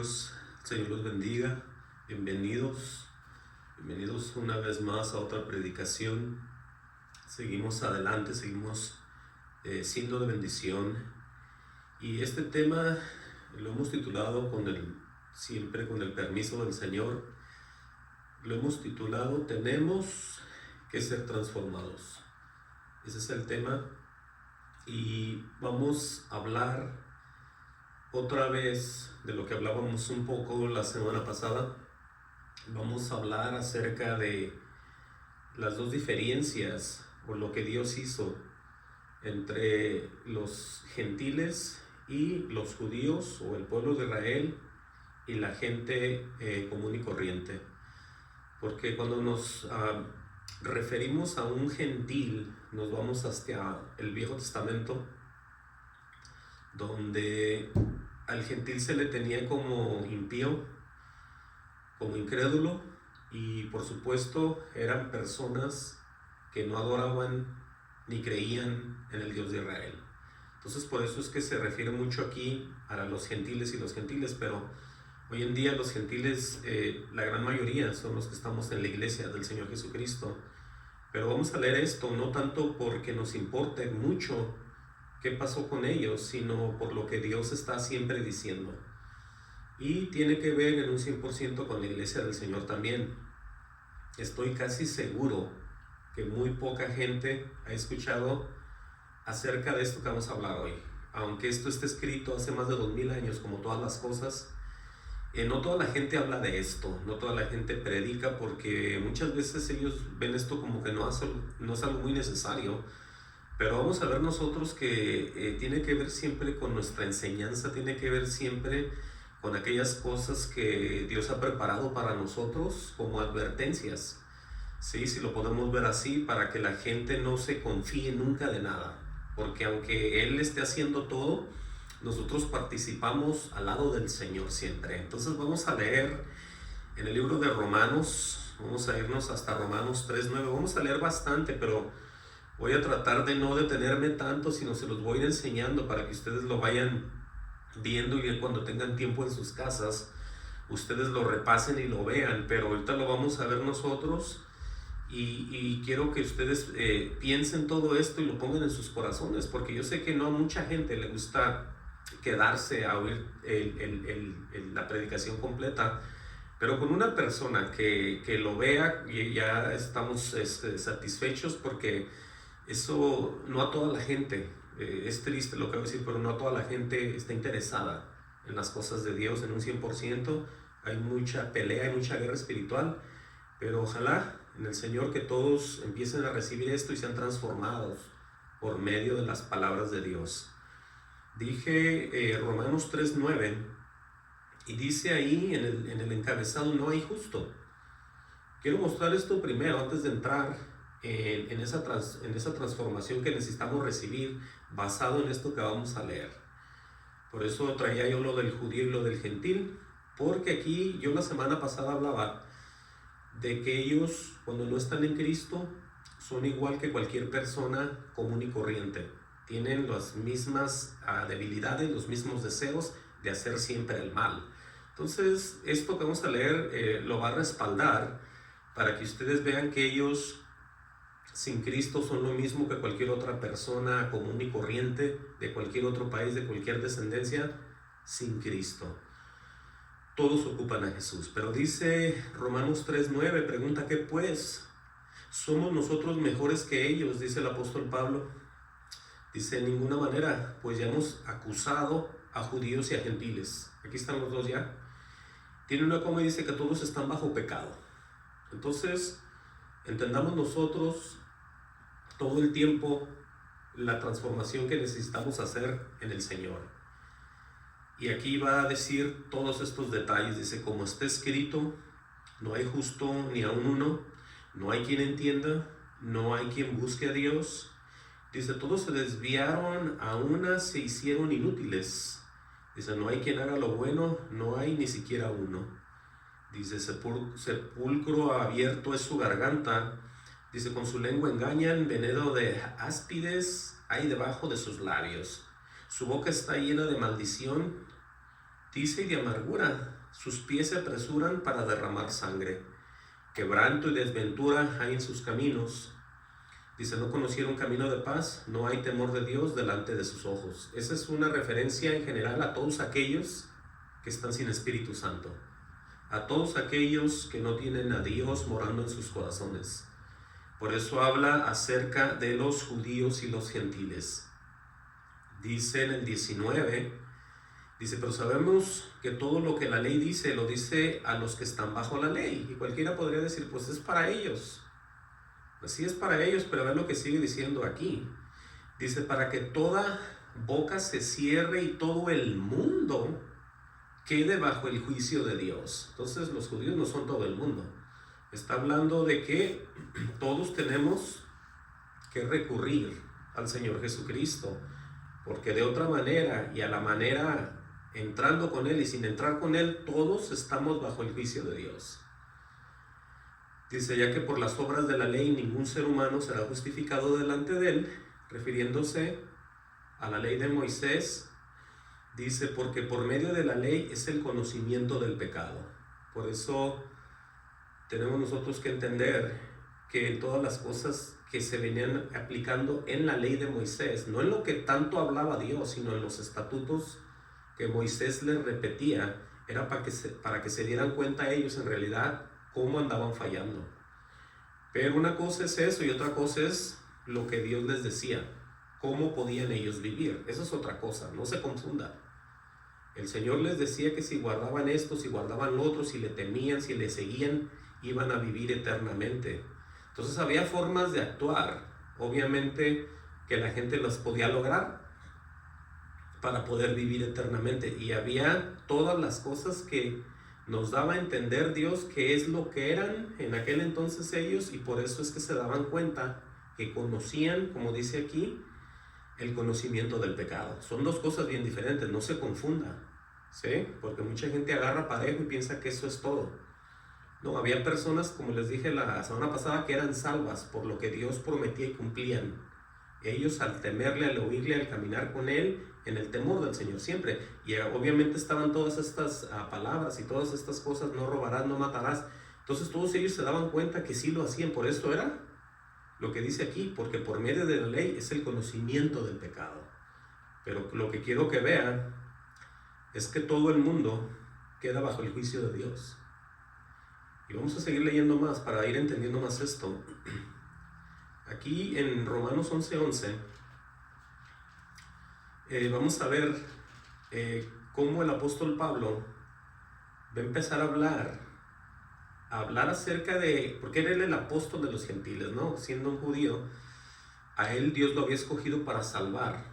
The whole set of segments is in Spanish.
hermanos, el Señor los bendiga. Bienvenidos, bienvenidos una vez más a otra predicación. Seguimos adelante, seguimos siendo de bendición. Y este tema lo hemos titulado siempre con el permiso del Señor. Lo hemos titulado Tenemos que ser transformados. Ese es el tema. Y vamos a hablar otra vez de lo que hablábamos un poco la semana pasada. Vamos a hablar acerca de las dos diferencias o lo que Dios hizo entre los gentiles y los judíos o el pueblo de Israel y la gente común y corriente. Porque cuando nos referimos a un gentil, nos vamos hasta el Viejo Testamento, donde al gentil se le tenía como impío, como incrédulo, y por supuesto eran personas que no adoraban ni creían en el Dios de Israel. Entonces por eso es que se refiere mucho aquí a los gentiles y los gentiles, pero hoy en día los gentiles, la gran mayoría son los que estamos en la iglesia del Señor Jesucristo. Pero vamos a leer esto no tanto porque nos importe mucho qué pasó con ellos, sino por lo que Dios está siempre diciendo. Y tiene que ver en un 100% con la iglesia del Señor también. Estoy casi seguro que muy poca gente ha escuchado acerca de esto que vamos a hablar hoy. Aunque esto esté escrito hace más de 2000 años, como todas las cosas, no toda la gente habla de esto, no toda la gente predica, porque muchas veces ellos ven esto como que no es algo muy necesario. Pero vamos a ver nosotros que tiene que ver siempre con nuestra enseñanza, tiene que ver siempre con aquellas cosas que Dios ha preparado para nosotros como advertencias. Sí, si lo podemos ver así, para que la gente no se confíe nunca de nada. Porque aunque Él esté haciendo todo, nosotros participamos al lado del Señor siempre. Entonces vamos a leer en el libro de Romanos, vamos a irnos hasta Romanos 3:9. Vamos a leer bastante, pero voy a tratar de no detenerme tanto, sino se los voy a ir enseñando para que ustedes lo vayan viendo y cuando tengan tiempo en sus casas, ustedes lo repasen y lo vean. Pero ahorita lo vamos a ver nosotros y quiero que ustedes piensen todo esto y lo pongan en sus corazones, porque yo sé que no a mucha gente le gusta quedarse a oír la predicación completa, pero con una persona que lo vea y ya estamos satisfechos, porque eso no a toda la gente, es triste lo que voy a decir, pero no a toda la gente está interesada en las cosas de Dios en un 100%. Hay mucha pelea, hay mucha guerra espiritual, pero ojalá en el Señor que todos empiecen a recibir esto y sean transformados por medio de las palabras de Dios. Dije Romanos 3:9 y dice ahí en el encabezado: no hay justo. Quiero mostrar esto primero antes de entrar en esa transformación que necesitamos recibir basado en esto que vamos a leer. Por eso traía yo lo del judío y lo del gentil, porque aquí yo la semana pasada hablaba de que ellos, cuando no están en Cristo, son igual que cualquier persona común y corriente. Tienen las mismas debilidades, los mismos deseos de hacer siempre el mal. Entonces, esto que vamos a leer lo va a respaldar para que ustedes vean que ellos sin Cristo son lo mismo que cualquier otra persona común y corriente de cualquier otro país, de cualquier descendencia, sin Cristo. Todos ocupan a Jesús. Pero dice Romanos 3:9, pregunta: ¿qué pues? ¿Somos nosotros mejores que ellos? Dice el apóstol Pablo. Dice: en ninguna manera, pues ya hemos acusado a judíos y a gentiles. Aquí están los dos ya. Tiene una coma y dice que todos están bajo pecado. Entonces, entendamos nosotros todo el tiempo la transformación que necesitamos hacer en el Señor. Y aquí va a decir todos estos detalles. Dice: como está escrito, no hay justo ni aun uno, no hay quien entienda, no hay quien busque a Dios. Dice: todos se desviaron, a una se hicieron inútiles. Dice: no hay quien haga lo bueno, no hay ni siquiera uno. Dice: sepulcro abierto es su garganta. Dice: con su lengua engañan, veneno de áspides hay debajo de sus labios. Su boca está llena de maldición, dice, y de amargura. sus pies se apresuran para derramar sangre. Quebranto y desventura hay en sus caminos. Dice, no conocieron camino de paz, no hay temor de Dios delante de sus ojos. Esa es una referencia en general a todos aquellos que están sin Espíritu Santo, a todos aquellos que no tienen a Dios morando en sus corazones. Por eso habla acerca de los judíos y los gentiles. Dice en el 19, dice, pero sabemos que todo lo que la ley dice, lo dice a los que están bajo la ley. Y cualquiera podría decir, pues es para ellos. Pues sí es para ellos, pero vean lo que sigue diciendo aquí. Dice, para que toda boca se cierre y todo el mundo quede bajo el juicio de Dios. Entonces los judíos no son todo el mundo. Está hablando de que todos tenemos que recurrir al Señor Jesucristo, porque de otra manera y a la manera entrando con Él y sin entrar con Él, todos estamos bajo el juicio de Dios. Dice, ya que por las obras de la ley ningún ser humano será justificado delante de Él, refiriéndose a la ley de Moisés. Dice, porque por medio de la ley es el conocimiento del pecado. Por eso tenemos nosotros que entender que en todas las cosas que se venían aplicando en la ley de Moisés, no en lo que tanto hablaba Dios, sino en los estatutos que Moisés les repetía, era para que se dieran cuenta ellos en realidad cómo andaban fallando. Pero una cosa es eso y otra cosa es lo que Dios les decía, cómo podían ellos vivir. Eso es otra cosa, no se confunda. El Señor les decía que si guardaban esto, si guardaban lo otro, si le temían, si le seguían, iban a vivir eternamente. Entonces había formas de actuar, obviamente, que la gente las podía lograr para poder vivir eternamente. Y había todas las cosas que nos daba a entender Dios que es lo que eran en aquel entonces ellos, y por eso es que se daban cuenta que conocían, como dice aquí, el conocimiento del pecado. Son dos cosas bien diferentes, no se confunda, ¿sí? Porque mucha gente agarra parejo y piensa que eso es todo. No, había personas, como les dije la semana pasada, que eran salvas por lo que Dios prometía y cumplían. Ellos al temerle, al oírle, al caminar con Él, en el temor del Señor siempre. Y obviamente estaban todas estas palabras y todas estas cosas, no robarás, no matarás. Entonces todos ellos se daban cuenta que sí lo hacían, por eso era lo que dice aquí, porque por medio de la ley es el conocimiento del pecado. Pero lo que quiero que vean es que todo el mundo queda bajo el juicio de Dios. Y vamos a seguir leyendo más para ir entendiendo más esto. Aquí en Romanos 11:11 vamos a ver cómo el apóstol Pablo va a empezar a hablar acerca de, porque él era el apóstol de los gentiles, ¿no? Siendo un judío, a él Dios lo había escogido para salvar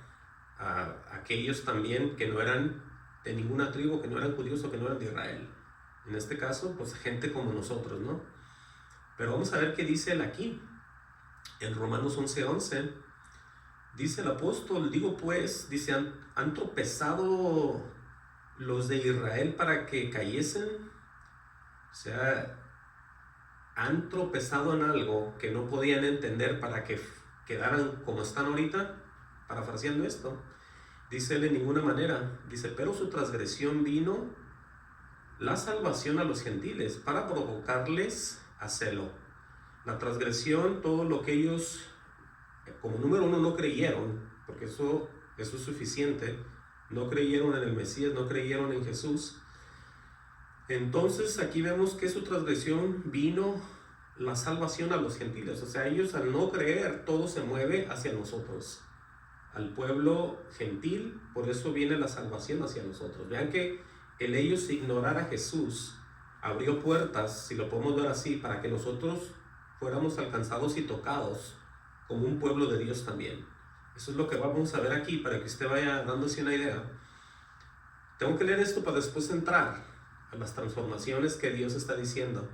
a aquellos también que no eran de ninguna tribu, que no eran judíos o que no eran de Israel. En este caso, pues gente como nosotros, ¿no? Pero vamos a ver qué dice él aquí. En Romanos 11:11 dice el apóstol, digo pues, dice, ¿han tropezado los de Israel para que cayesen? O sea, han tropezado en algo que no podían entender para que quedaran como están ahorita, parafraseando esto. Dice él, en ninguna manera. Dice, pero su transgresión vino la salvación a los gentiles para provocarles a celo. La transgresión, todo lo que ellos, como número uno, no creyeron, porque eso es suficiente. No creyeron en el Mesías, no creyeron en Jesús. Entonces aquí vemos que su transgresión vino la salvación a los gentiles. O sea, ellos al no creer, todo se mueve hacia nosotros, al pueblo gentil. Por eso viene la salvación hacia nosotros. Vean que el ellos ignorar a Jesús abrió puertas, si lo podemos ver así, para que nosotros fuéramos alcanzados y tocados como un pueblo de Dios también. Eso es lo que vamos a ver aquí, para que usted vaya dándose una idea. Tengo que leer esto para después entrar a las transformaciones que Dios está diciendo.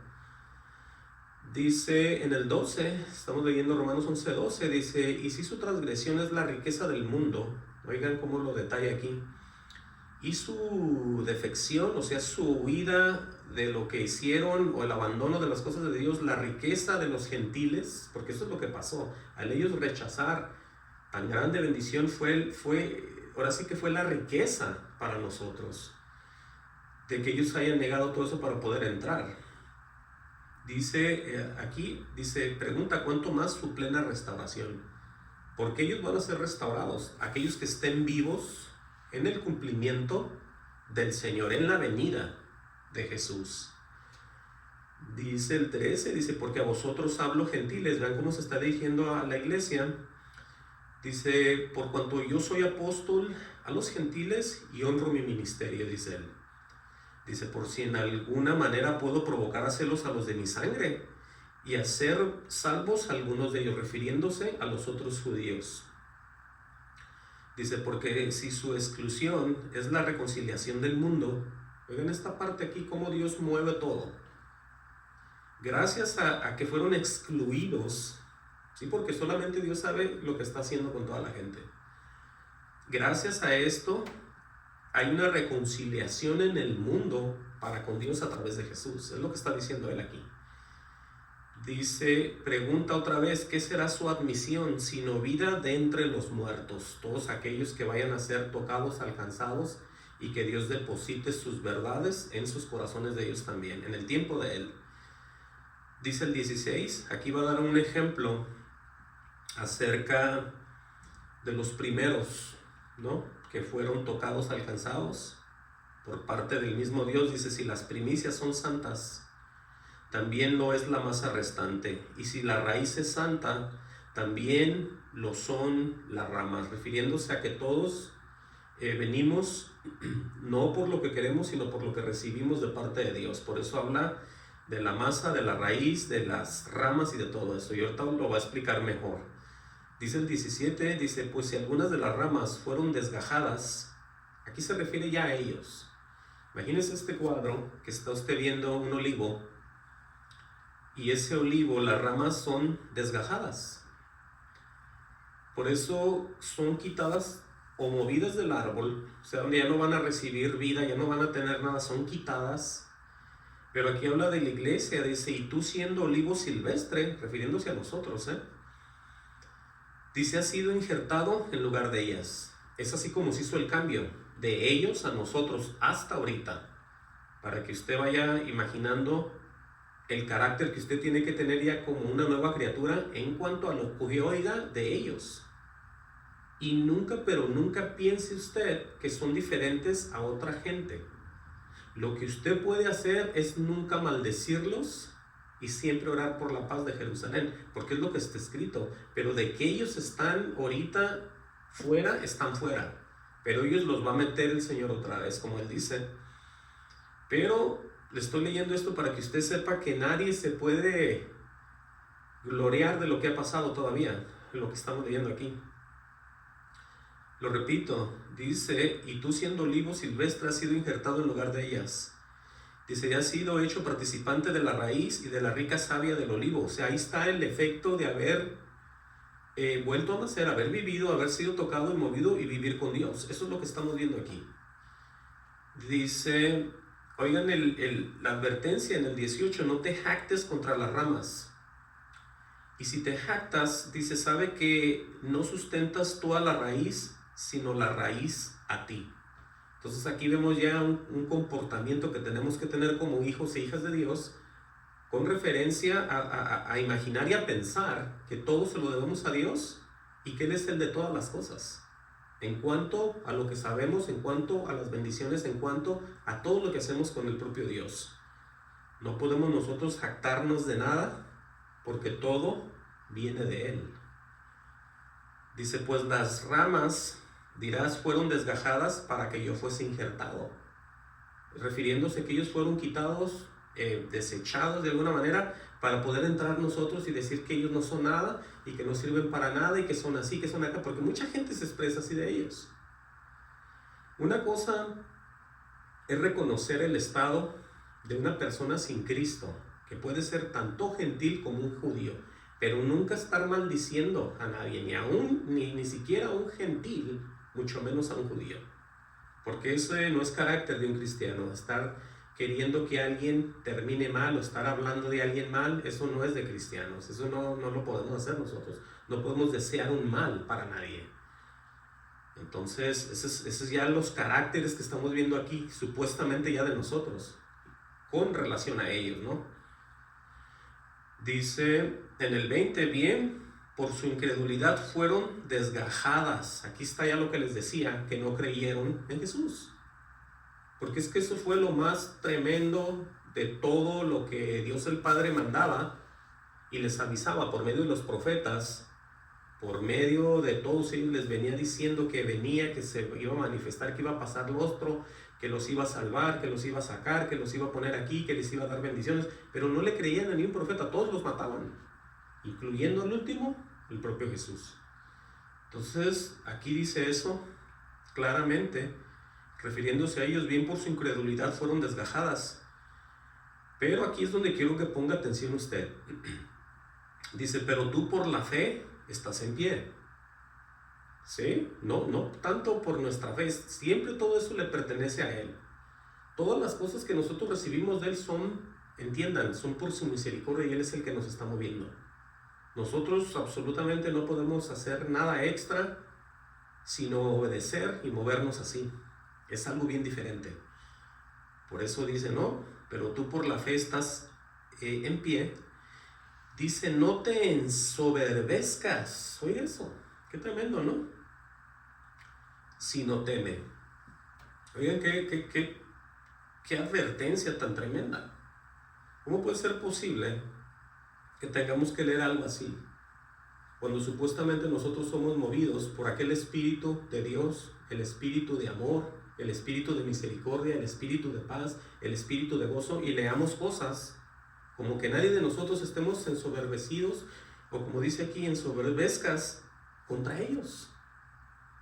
Dice en el 12, estamos leyendo Romanos 11:12, dice, y si su transgresión es la riqueza del mundo, oigan cómo lo detalla aquí, y su defección, o sea, su huida de lo que hicieron o el abandono de las cosas de Dios, la riqueza de los gentiles, porque eso es lo que pasó, al ellos rechazar tan grande bendición ahora sí que fue la riqueza para nosotros. de que ellos hayan negado todo eso para poder entrar. Dice aquí, pregunta cuánto más su plena restauración. Porque ellos van a ser restaurados, aquellos que estén vivos en el cumplimiento del Señor, en la venida de Jesús. Dice el 13, dice, porque a vosotros hablo gentiles. Vean cómo se está dirigiendo a la iglesia. Dice, por cuanto yo soy apóstol a los gentiles y honro mi ministerio, dice él. Dice, por si en alguna manera puedo provocar a celos a los de mi sangre y hacer salvos a algunos de ellos, refiriéndose a los otros judíos. Dice, porque si su exclusión es la reconciliación del mundo, oigan esta parte aquí, cómo Dios mueve todo. Gracias a que fueron excluidos, ¿sí? Porque solamente Dios sabe lo que está haciendo con toda la gente. Gracias a esto, hay una reconciliación en el mundo para con Dios a través de Jesús. Es lo que está diciendo él aquí. Dice, pregunta otra vez, ¿qué será su admisión sino vida de entre los muertos? Todos aquellos que vayan a ser tocados, alcanzados, y que Dios deposite sus verdades en sus corazones de ellos también, en el tiempo de él. Dice el 16, aquí va a dar un ejemplo acerca de los primeros, ¿no?, que fueron tocados, alcanzados por parte del mismo Dios. Dice, si las primicias son santas, también lo es la masa restante, y si la raíz es santa, también lo son las ramas, refiriéndose a que todos venimos no por lo que queremos, sino por lo que recibimos de parte de Dios. Por eso habla de la masa, de la raíz, de las ramas y de todo eso, y ahorita lo va a explicar mejor. Dice el 17, dice, pues si algunas de las ramas fueron desgajadas, aquí se refiere ya a ellos. Imagínense este cuadro que está usted viendo, un olivo, y ese olivo, las ramas son desgajadas. Por eso son quitadas o movidas del árbol, o sea, donde ya no van a recibir vida, ya no van a tener nada, son quitadas. Pero aquí habla de la iglesia, dice, y tú siendo olivo silvestre, refiriéndose a nosotros, dice, ha sido injertado en lugar de ellas. Es así como se hizo el cambio de ellos a nosotros hasta ahorita, para que usted vaya imaginando el carácter que usted tiene que tener ya como una nueva criatura en cuanto a lo que oiga de ellos. Y nunca, pero nunca piense usted que son diferentes a otra gente. Lo que usted puede hacer es nunca maldecirlos y siempre orar por la paz de Jerusalén, porque es lo que está escrito. Pero de que ellos están ahorita fuera, están fuera, pero ellos los va a meter el Señor otra vez, como él dice. Pero le estoy leyendo esto para que usted sepa que nadie se puede gloriar de lo que ha pasado todavía, lo que estamos leyendo aquí. Lo repito, dice, y tú siendo olivo silvestre has sido injertado en lugar de ellas. Dice, ya has sido hecho participante de la raíz y de la rica savia del olivo. O sea, ahí está el efecto de haber vuelto a nacer, haber vivido, haber sido tocado y movido y vivir con Dios. Eso es lo que estamos viendo aquí. Dice, oigan la advertencia en el 18, no te jactes contra las ramas. Y si te jactas, dice, sabe que no sustentas tú a la raíz, sino la raíz a ti. Entonces aquí vemos ya un comportamiento que tenemos que tener como hijos e hijas de Dios, con referencia a imaginar y a pensar que todo se lo debemos a Dios y que Él es el de todas las cosas. En cuanto a lo que sabemos, en cuanto a las bendiciones, en cuanto a todo lo que hacemos con el propio Dios. No podemos nosotros jactarnos de nada, porque todo viene de Él. Dice, pues las ramas, dirás, fueron desgajadas para que yo fuese injertado. Refiriéndose que ellos fueron quitados, desechados de alguna manera, para poder entrar nosotros y decir que ellos no son nada, y que no sirven para nada, y que son así, que son acá, porque mucha gente se expresa así de ellos. Una cosa es reconocer el estado de una persona sin Cristo, que puede ser tanto gentil como un judío, pero nunca estar maldiciendo a nadie, ni siquiera a un gentil, mucho menos a un judío, porque eso no es carácter de un cristiano. Estar queriendo que alguien termine mal o estar hablando de alguien mal, eso no es de cristianos. Eso no lo podemos hacer nosotros. No podemos desear un mal para nadie. Entonces, esos es ya los caracteres que estamos viendo aquí, supuestamente ya de nosotros, con relación a ellos, ¿no? Dice en el 20, bien, por su incredulidad fueron desgajadas. Aquí está ya lo que les decía, que no creyeron en Jesús. Porque es que eso fue lo más tremendo de todo lo que Dios el Padre mandaba y les avisaba por medio de los profetas. Por medio de todos ellos les venía diciendo que venía, que se iba a manifestar, que iba a pasar lo otro, que los iba a salvar, que los iba a sacar, que los iba a poner aquí, que les iba a dar bendiciones, pero no le creían a ningún profeta, todos los mataban, incluyendo al último, el propio Jesús. Entonces, aquí dice eso claramente, refiriéndose a ellos, bien por su incredulidad fueron desgajadas. Pero aquí es donde quiero que ponga atención usted. Dice, pero tú por la fe estás en pie. ¿Sí? No tanto por nuestra fe, siempre todo eso le pertenece a Él. Todas las cosas que nosotros recibimos de Él son, entiendan, son por su misericordia y Él es el que nos está moviendo. Nosotros absolutamente no podemos hacer nada extra sino obedecer y movernos así. Es algo bien diferente. Por eso dice, no, pero tú por la fe estás en pie. Dice, no te ensoberbezcas. Oye eso, qué tremendo, ¿no? Sino teme. Oigan, qué advertencia tan tremenda. ¿Cómo puede ser posible que tengamos que leer algo así? Cuando supuestamente nosotros somos movidos por aquel Espíritu de Dios, el Espíritu de amor, el Espíritu de misericordia, el Espíritu de paz, el Espíritu de gozo, y leamos cosas como que nadie de nosotros estemos ensoberbecidos, o como dice aquí, ensoberbezcas contra ellos.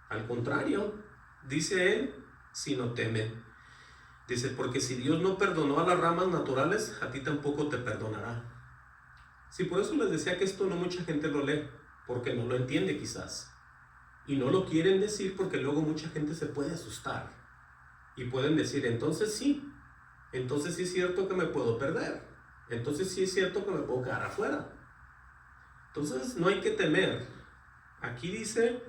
Al contrario, dice él, sino teme. Dice, porque si Dios no perdonó a las ramas naturales, a ti tampoco te perdonará. Sí, por eso les decía que esto no mucha gente lo lee, porque no lo entiende quizás. Y no lo quieren decir porque luego mucha gente se puede asustar. Y pueden decir, entonces sí es cierto que me puedo perder. Entonces sí es cierto que me puedo quedar afuera. Entonces no hay que temer. Aquí dice,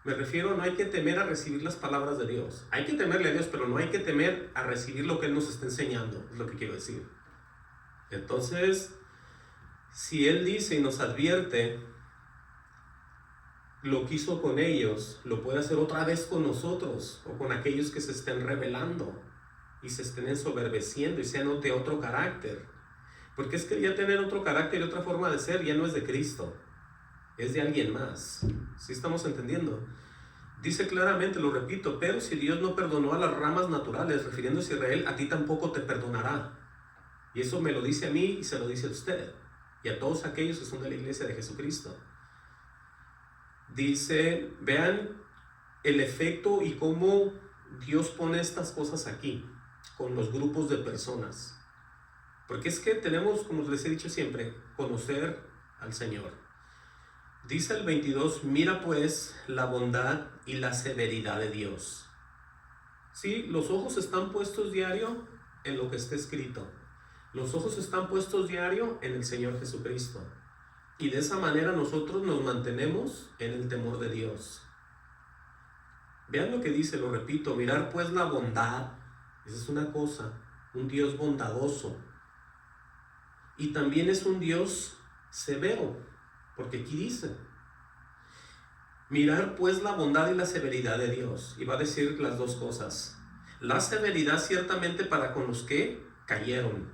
me refiero, no hay que temer a recibir las palabras de Dios. Hay que temerle a Dios, pero no hay que temer a recibir lo que Él nos está enseñando, es lo que quiero decir. Entonces, si Él dice y nos advierte, lo que hizo con ellos, lo puede hacer otra vez con nosotros, o con aquellos que se estén rebelando, y se estén ensoberbeciendo, y sean de otro carácter. Porque es que ya tener otro carácter y otra forma de ser ya no es de Cristo, es de alguien más. ¿Sí estamos entendiendo? Dice claramente, lo repito, pero si Dios no perdonó a las ramas naturales, refiriéndose a Israel, a ti tampoco te perdonará. Y eso me lo dice a mí y se lo dice a usted, y a todos aquellos que son de la iglesia de Jesucristo. Dice, vean el efecto y cómo Dios pone estas cosas aquí, con los grupos de personas. Porque es que tenemos, como les he dicho siempre, conocer al Señor. Dice el 22, mira pues la bondad y la severidad de Dios. Sí, los ojos están puestos diario en lo que está escrito. Los ojos están puestos diario en el Señor Jesucristo. Y de esa manera nosotros nos mantenemos en el temor de Dios. Vean lo que dice, lo repito, mirar pues la bondad. Esa es una cosa, un Dios bondadoso. Y también es un Dios severo, porque aquí dice, mirar pues la bondad y la severidad de Dios. Y va a decir las dos cosas. La severidad ciertamente para con los que cayeron.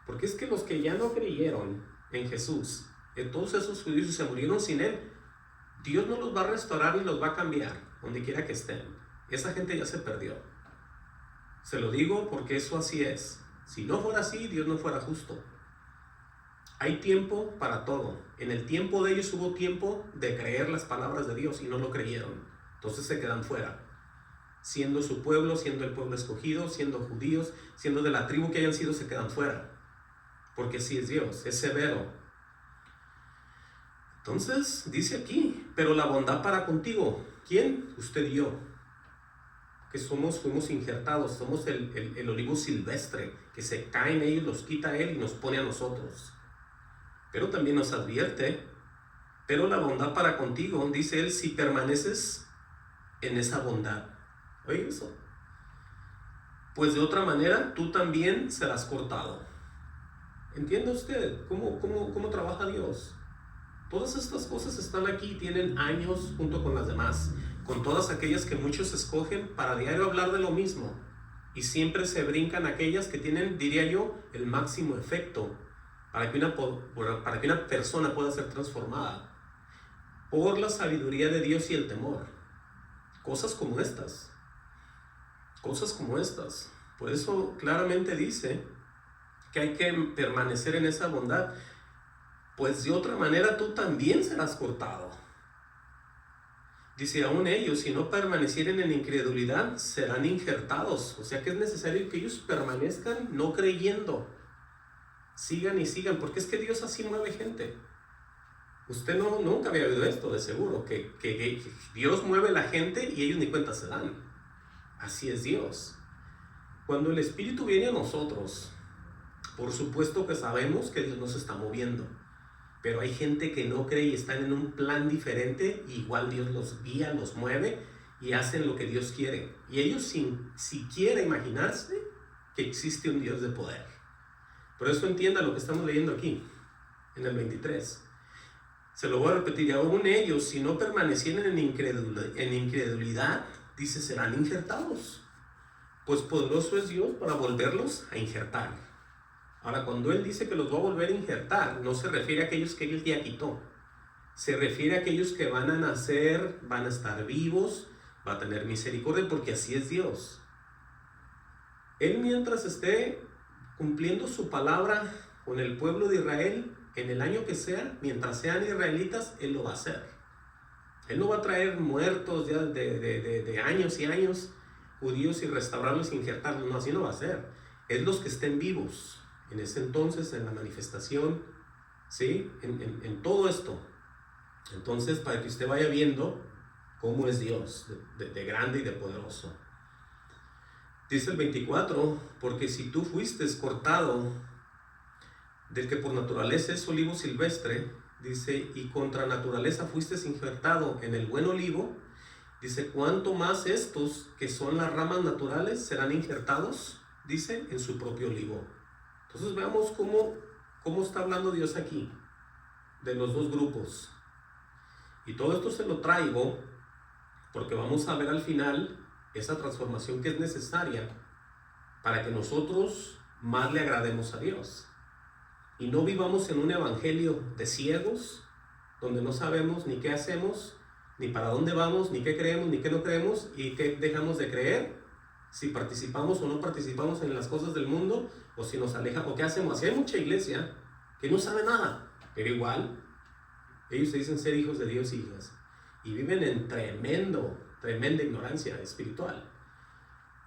Porque es que los que ya no creyeron en Jesús, todos esos judíos se murieron sin Él, Dios no los va a restaurar y los va a cambiar, donde quiera que estén. Esa gente ya se perdió. Se lo digo porque eso así es. Si no fuera así, Dios no fuera justo. Hay tiempo para todo. En el tiempo de ellos hubo tiempo de creer las palabras de Dios y no lo creyeron. Entonces se quedan fuera. Siendo su pueblo, siendo el pueblo escogido, siendo judíos, siendo de la tribu que hayan sido, se quedan fuera. Porque así es Dios, es severo. Entonces dice aquí, pero la bondad para contigo. ¿Quién? Usted y yo. Que fuimos injertados, somos el olivo silvestre, que se caen ellos, los quita Él y nos pone a nosotros. Pero también nos advierte, pero la bondad para contigo, dice Él, si permaneces en esa bondad. Oye eso. Pues de otra manera tú también serás cortado. ¿Entiende usted cómo trabaja Dios? Todas estas cosas están aquí y tienen años junto con las demás, con todas aquellas que muchos escogen para diario hablar de lo mismo. Y siempre se brincan aquellas que tienen, diría yo, el máximo efecto para que una persona pueda ser transformada por la sabiduría de Dios y el temor. Cosas como estas. Cosas como estas. Por eso claramente dice que hay que permanecer en esa bondad, pues de otra manera tú también serás cortado. Dice, aún ellos, si no permanecieren en incredulidad, serán injertados. O sea que es necesario que ellos permanezcan no creyendo. Sigan y sigan, porque es que Dios así mueve gente. Usted nunca había oído esto, de seguro, que Dios mueve la gente y ellos ni cuenta se dan. Así es Dios. Cuando el Espíritu viene a nosotros, por supuesto que sabemos que Dios nos está moviendo. Pero hay gente que no cree y están en un plan diferente, igual Dios los guía, los mueve y hacen lo que Dios quiere. Y ellos sin siquiera imaginarse que existe un Dios de poder. Por eso entienda lo que estamos leyendo aquí, en el 23. Se lo voy a repetir, y aún ellos, si no permanecieran en incredulidad, dice, serán injertados. Pues poderoso es Dios para volverlos a injertar. Ahora, cuando Él dice que los va a volver a injertar, no se refiere a aquellos que Él ya quitó. Se refiere a aquellos que van a nacer, van a estar vivos, va a tener misericordia, porque así es Dios. Él, mientras esté cumpliendo su palabra con el pueblo de Israel, en el año que sea, mientras sean israelitas, Él lo va a hacer. Él no va a traer muertos ya de años y años judíos y restaurarlos e injertarlos. No, así no va a ser. Es los que estén vivos en ese entonces, en la manifestación, ¿sí? En todo esto. Entonces, para que usted vaya viendo cómo es Dios, de grande y de poderoso. Dice el 24, porque si tú fuiste cortado del que por naturaleza es olivo silvestre, dice, y contra naturaleza fuiste injertado en el buen olivo, dice, ¿cuánto más estos que son las ramas naturales serán injertados? Dice, en su propio olivo. Entonces veamos cómo está hablando Dios aquí, de los dos grupos. Y todo esto se lo traigo porque vamos a ver al final esa transformación que es necesaria para que nosotros más le agrademos a Dios. Y no vivamos en un evangelio de ciegos, donde no sabemos ni qué hacemos, ni para dónde vamos, ni qué creemos, ni qué no creemos, y qué dejamos de creer, si participamos o no participamos en las cosas del mundo, o si nos aleja, o qué hacemos. Así hay mucha iglesia que no sabe nada, pero igual ellos se dicen ser hijos de Dios y hijas, y viven en tremenda ignorancia espiritual.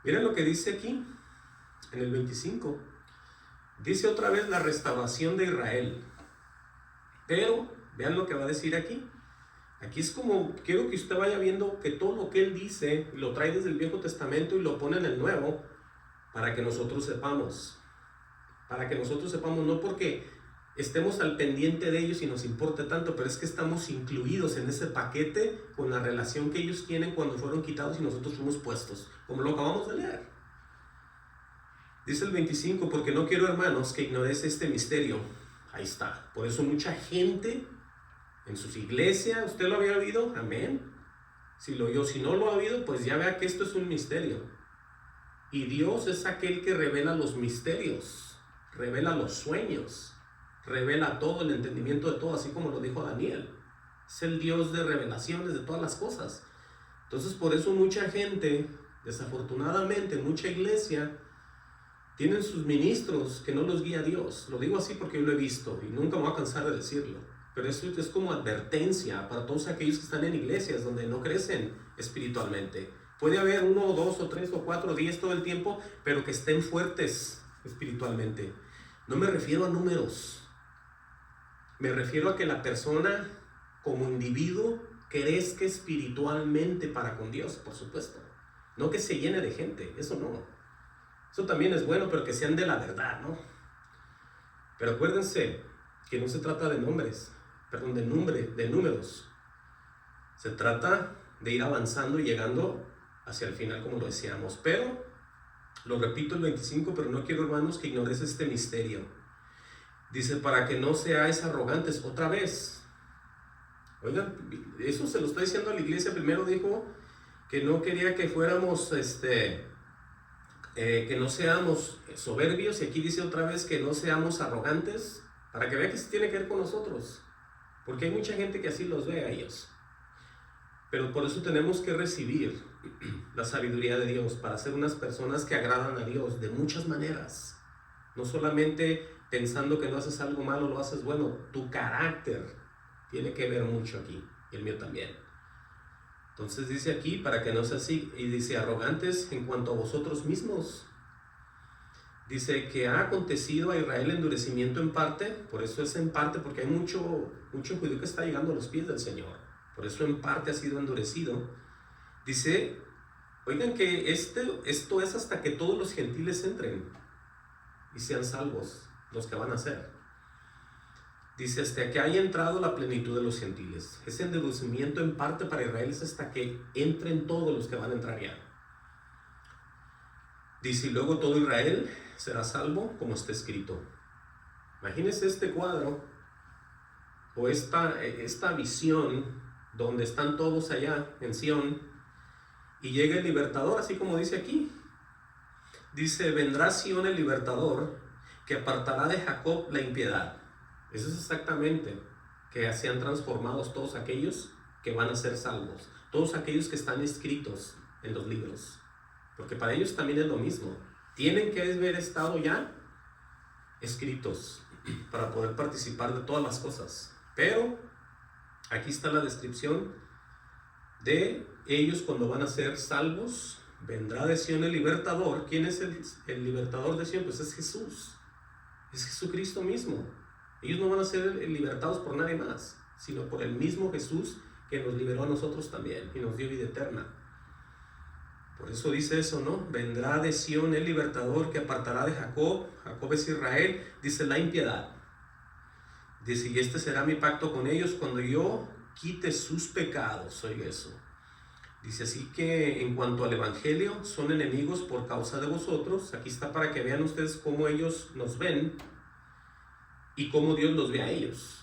Miren lo que dice aquí, en el 25. Dice otra vez la restauración de Israel. Pero, vean lo que va a decir aquí. Aquí es como, quiero que usted vaya viendo que todo lo que Él dice, lo trae desde el Viejo Testamento y lo pone en el Nuevo, para que nosotros sepamos. Para que nosotros sepamos, no porque estemos al pendiente de ellos y nos importe tanto, pero es que estamos incluidos en ese paquete con la relación que ellos tienen cuando fueron quitados y nosotros fuimos puestos, como lo acabamos de leer. Dice el 25, porque no quiero, hermanos, que ignoréis este misterio. Ahí está. Por eso mucha gente en sus iglesias, ¿usted lo había oído? Amén. Si lo oyó, si no lo ha oído, pues ya vea que esto es un misterio. Y Dios es aquel que revela los misterios, revela los sueños, revela todo, el entendimiento de todo, así como lo dijo Daniel. Es el Dios de revelaciones de todas las cosas. Entonces, por eso mucha gente, desafortunadamente, mucha iglesia, tienen sus ministros que no los guía Dios. Lo digo así porque yo lo he visto y nunca me voy a cansar de decirlo. Pero eso es como advertencia para todos aquellos que están en iglesias donde no crecen espiritualmente. Puede haber 1, 2, 3, 4, 10 todo el tiempo, pero que estén fuertes espiritualmente. No me refiero a números. Me refiero a que la persona como individuo crezca espiritualmente para con Dios, por supuesto. No que se llene de gente, eso no. Eso también es bueno, pero que sean de la verdad, ¿no? Pero acuérdense que no se trata de nombres, perdón, de números. Se trata de ir avanzando y llegando hacia el final, como lo decíamos. Pero, lo repito el 25, pero no quiero, hermanos, que ignores este misterio. Dice, para que no seáis arrogantes. Otra vez. Oigan, eso se lo está diciendo a la iglesia. Primero dijo que no quería que fuéramos, que no seamos soberbios. Y aquí dice otra vez que no seamos arrogantes. Para que vean que se tiene que ver con nosotros. Porque hay mucha gente que así los ve a ellos. Pero por eso tenemos que recibir la sabiduría de Dios para ser unas personas que agradan a Dios de muchas maneras. No solamente pensando que no haces algo malo, lo haces bueno. Tu carácter tiene que ver mucho aquí, y el mío también. Entonces dice aquí, para que no sea así, y dice arrogantes en cuanto a vosotros mismos. Dice que ha acontecido a Israel endurecimiento en parte, por eso es en parte, porque hay mucho judío que está llegando a los pies del Señor. Por eso en parte ha sido endurecido. Dice, oigan que esto es hasta que todos los gentiles entren y sean salvos, los que van a ser. Dice, hasta que haya entrado la plenitud de los gentiles. Ese endurecimiento en parte para Israel es hasta que entren todos los que van a entrar ya. Dice, y luego todo Israel será salvo, como está escrito. Imagínense este cuadro, o esta visión, donde están todos allá en Sión, y llega el libertador, así como dice aquí. Dice, vendrá Sión el libertador, que apartará de Jacob la impiedad. Eso es exactamente, que sean transformados todos aquellos que van a ser salvos, todos aquellos que están escritos en los libros, porque para ellos también es lo mismo. Tienen que haber estado ya escritos para poder participar de todas las cosas. Pero aquí está la descripción de ellos cuando van a ser salvos. Vendrá de Sión el libertador. ¿Quién es el libertador de Sión? Pues es Jesús. Es Jesucristo mismo. Ellos no van a ser libertados por nadie más, sino por el mismo Jesús que nos liberó a nosotros también y nos dio vida eterna. Por eso dice eso, ¿no? Vendrá de Sión el libertador que apartará de Jacob. Jacob es Israel. Dice la impiedad. Dice, y este será mi pacto con ellos cuando yo quite sus pecados. Oiga eso. Dice, así que en cuanto al evangelio, son enemigos por causa de vosotros. Aquí está para que vean ustedes cómo ellos nos ven y cómo Dios los ve a ellos.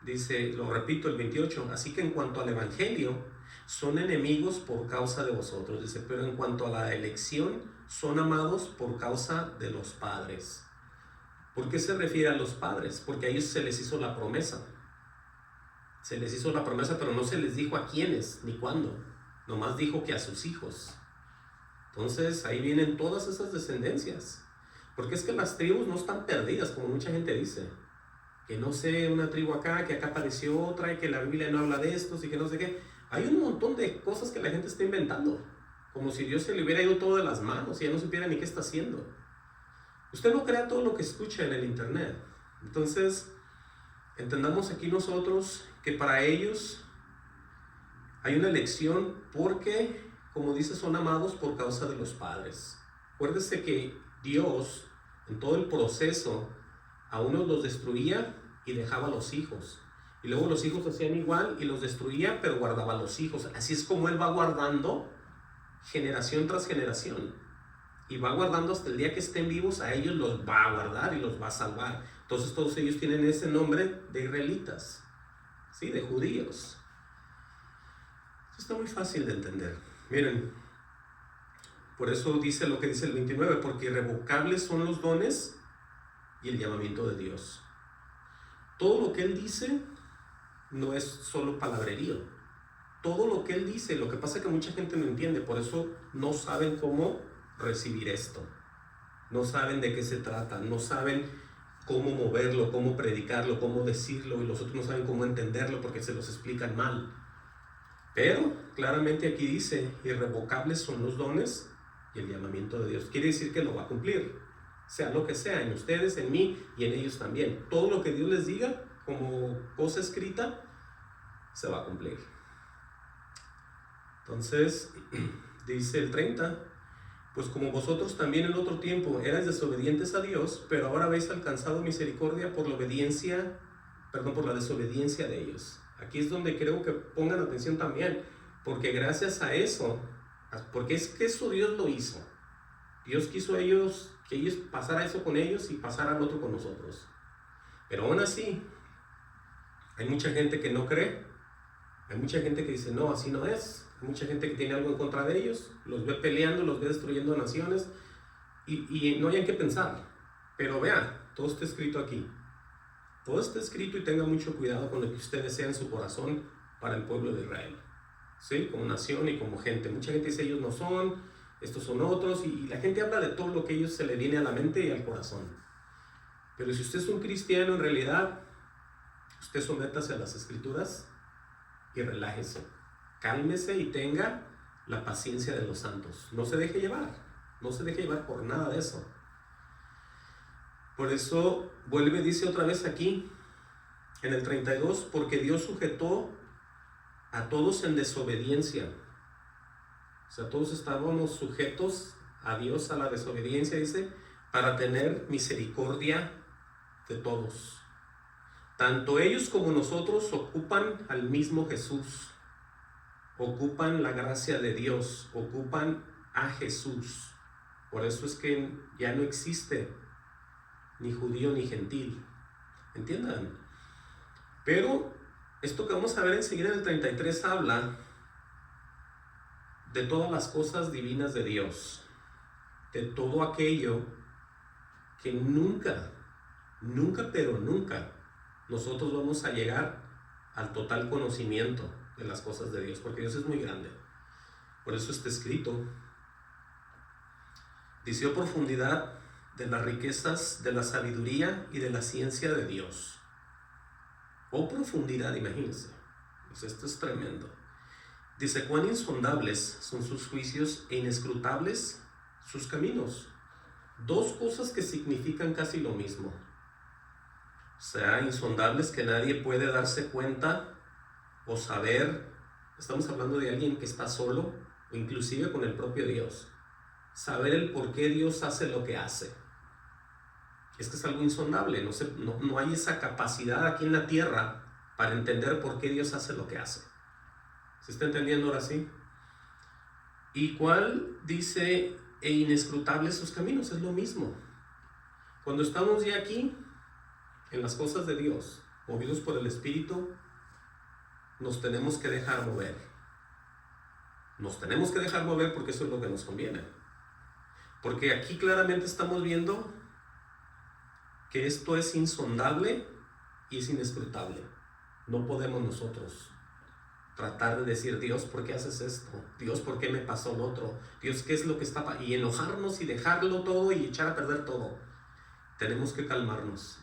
Dice, lo repito, el 28. Así que en cuanto al evangelio, son enemigos por causa de vosotros. Dice, pero en cuanto a la elección, son amados por causa de los padres. ¿Por qué se refiere a los padres? Porque a ellos se les hizo la promesa. Se les hizo la promesa, pero no se les dijo a quiénes ni cuándo. Nomás dijo que a sus hijos. Entonces ahí vienen todas esas descendencias. Porque es que las tribus no están perdidas, como mucha gente dice. Que no sé, una tribu acá, que acá apareció otra, y que la Biblia no habla de estos, y que no sé qué. Hay un montón de cosas que la gente está inventando. Como si Dios se le hubiera ido todo de las manos y ya no supiera ni qué está haciendo. Usted no crea todo lo que escucha en el internet. Entonces, entendamos aquí nosotros que para ellos hay una elección porque, como dice, son amados por causa de los padres. Acuérdese que Dios, en todo el proceso, a unos los destruía y dejaba a los hijos. Y luego los hijos hacían igual y los destruía, pero guardaba a los hijos. Así es como Él va guardando generación tras generación. Y va guardando hasta el día que estén vivos, a ellos los va a guardar y los va a salvar. Entonces todos ellos tienen ese nombre de israelitas, ¿sí? De judíos. Esto está muy fácil de entender. Miren, por eso dice lo que dice el 29, porque irrevocables son los dones y el llamamiento de Dios. Todo lo que Él dice no es solo palabrerío. Todo lo que Él dice, lo que pasa es que mucha gente no entiende, por eso no saben cómo recibir esto. No saben de qué se trata, no saben cómo moverlo, cómo predicarlo, cómo decirlo, y los otros no saben cómo entenderlo porque se los explican mal. Pero claramente aquí dice, irrevocables son los dones y el llamamiento de Dios. Quiere decir que lo va a cumplir, sea lo que sea, en ustedes, en mí y en ellos también. Todo lo que Dios les diga como cosa escrita se va a cumplir. Entonces dice el 30, pues como vosotros también en otro tiempo erais desobedientes a Dios, pero ahora habéis alcanzado misericordia por la obediencia, por la desobediencia de ellos. Aquí es donde creo que pongan atención también, porque gracias a eso, porque es que eso Dios lo hizo. Dios quiso que ellos pasara eso con ellos y pasara al otro con nosotros. Pero aún así, hay mucha gente que no cree, hay mucha gente que dice, no, así no es. Hay mucha gente que tiene algo en contra de ellos, los ve peleando, los ve destruyendo naciones, y no hay en qué pensar. Pero vea, todo está escrito aquí. Todo está escrito y tenga mucho cuidado con lo que usted desea en su corazón para el pueblo de Israel. ¿Sí? Como nación y como gente. Mucha gente dice, ellos no son, estos son otros, y la gente habla de todo lo que a ellos se le viene a la mente y al corazón. Pero si usted es un cristiano, en realidad, usted sométase a las escrituras y relájese. Cálmese y tenga la paciencia de los santos. No se deje llevar. No se deje llevar por nada de eso. Por eso vuelve, dice otra vez aquí, en el 32, porque Dios sujetó a todos en desobediencia. O sea, todos estábamos sujetos a Dios, a la desobediencia, dice, para tener misericordia de todos. Tanto ellos como nosotros ocupan al mismo Jesús, ocupan la gracia de Dios, ocupan a Jesús. Por eso es que ya no existe ni judío ni gentil. ¿Entiendan? Pero esto que vamos a ver enseguida en el 33 habla de todas las cosas divinas de Dios, de todo aquello que nunca, pero nunca nosotros vamos a llegar al total conocimiento de las cosas de Dios, porque Dios es muy grande. Por eso está escrito, dice, oh profundidad de las riquezas, de la sabiduría y de la ciencia de Dios. Oh profundidad, imagínense. Pues esto es tremendo. Dice, cuán insondables son sus juicios e inescrutables sus caminos. Dos cosas que significan casi lo mismo. O sea, insondables, que nadie puede darse cuenta o saber. Estamos hablando de alguien que está solo, o inclusive con el propio Dios. Saber el por qué Dios hace lo que hace. Es que es algo insondable. No hay esa capacidad aquí en la tierra para entender por qué Dios hace lo que hace. ¿Se está entendiendo ahora sí? ¿Y cuál dice e inescrutables sus caminos? Es lo mismo. Cuando estamos ya aquí, en las cosas de Dios, movidos por el Espíritu, nos tenemos que dejar mover. Nos tenemos que dejar mover porque eso es lo que nos conviene. Porque aquí claramente estamos viendo que esto es insondable y es inescrutable. No podemos nosotros tratar de decir, Dios, ¿por qué haces esto? Dios, ¿por qué me pasó lo otro? Dios, ¿qué es lo que está pasando? Y enojarnos y dejarlo todo y echar a perder todo. Tenemos que calmarnos,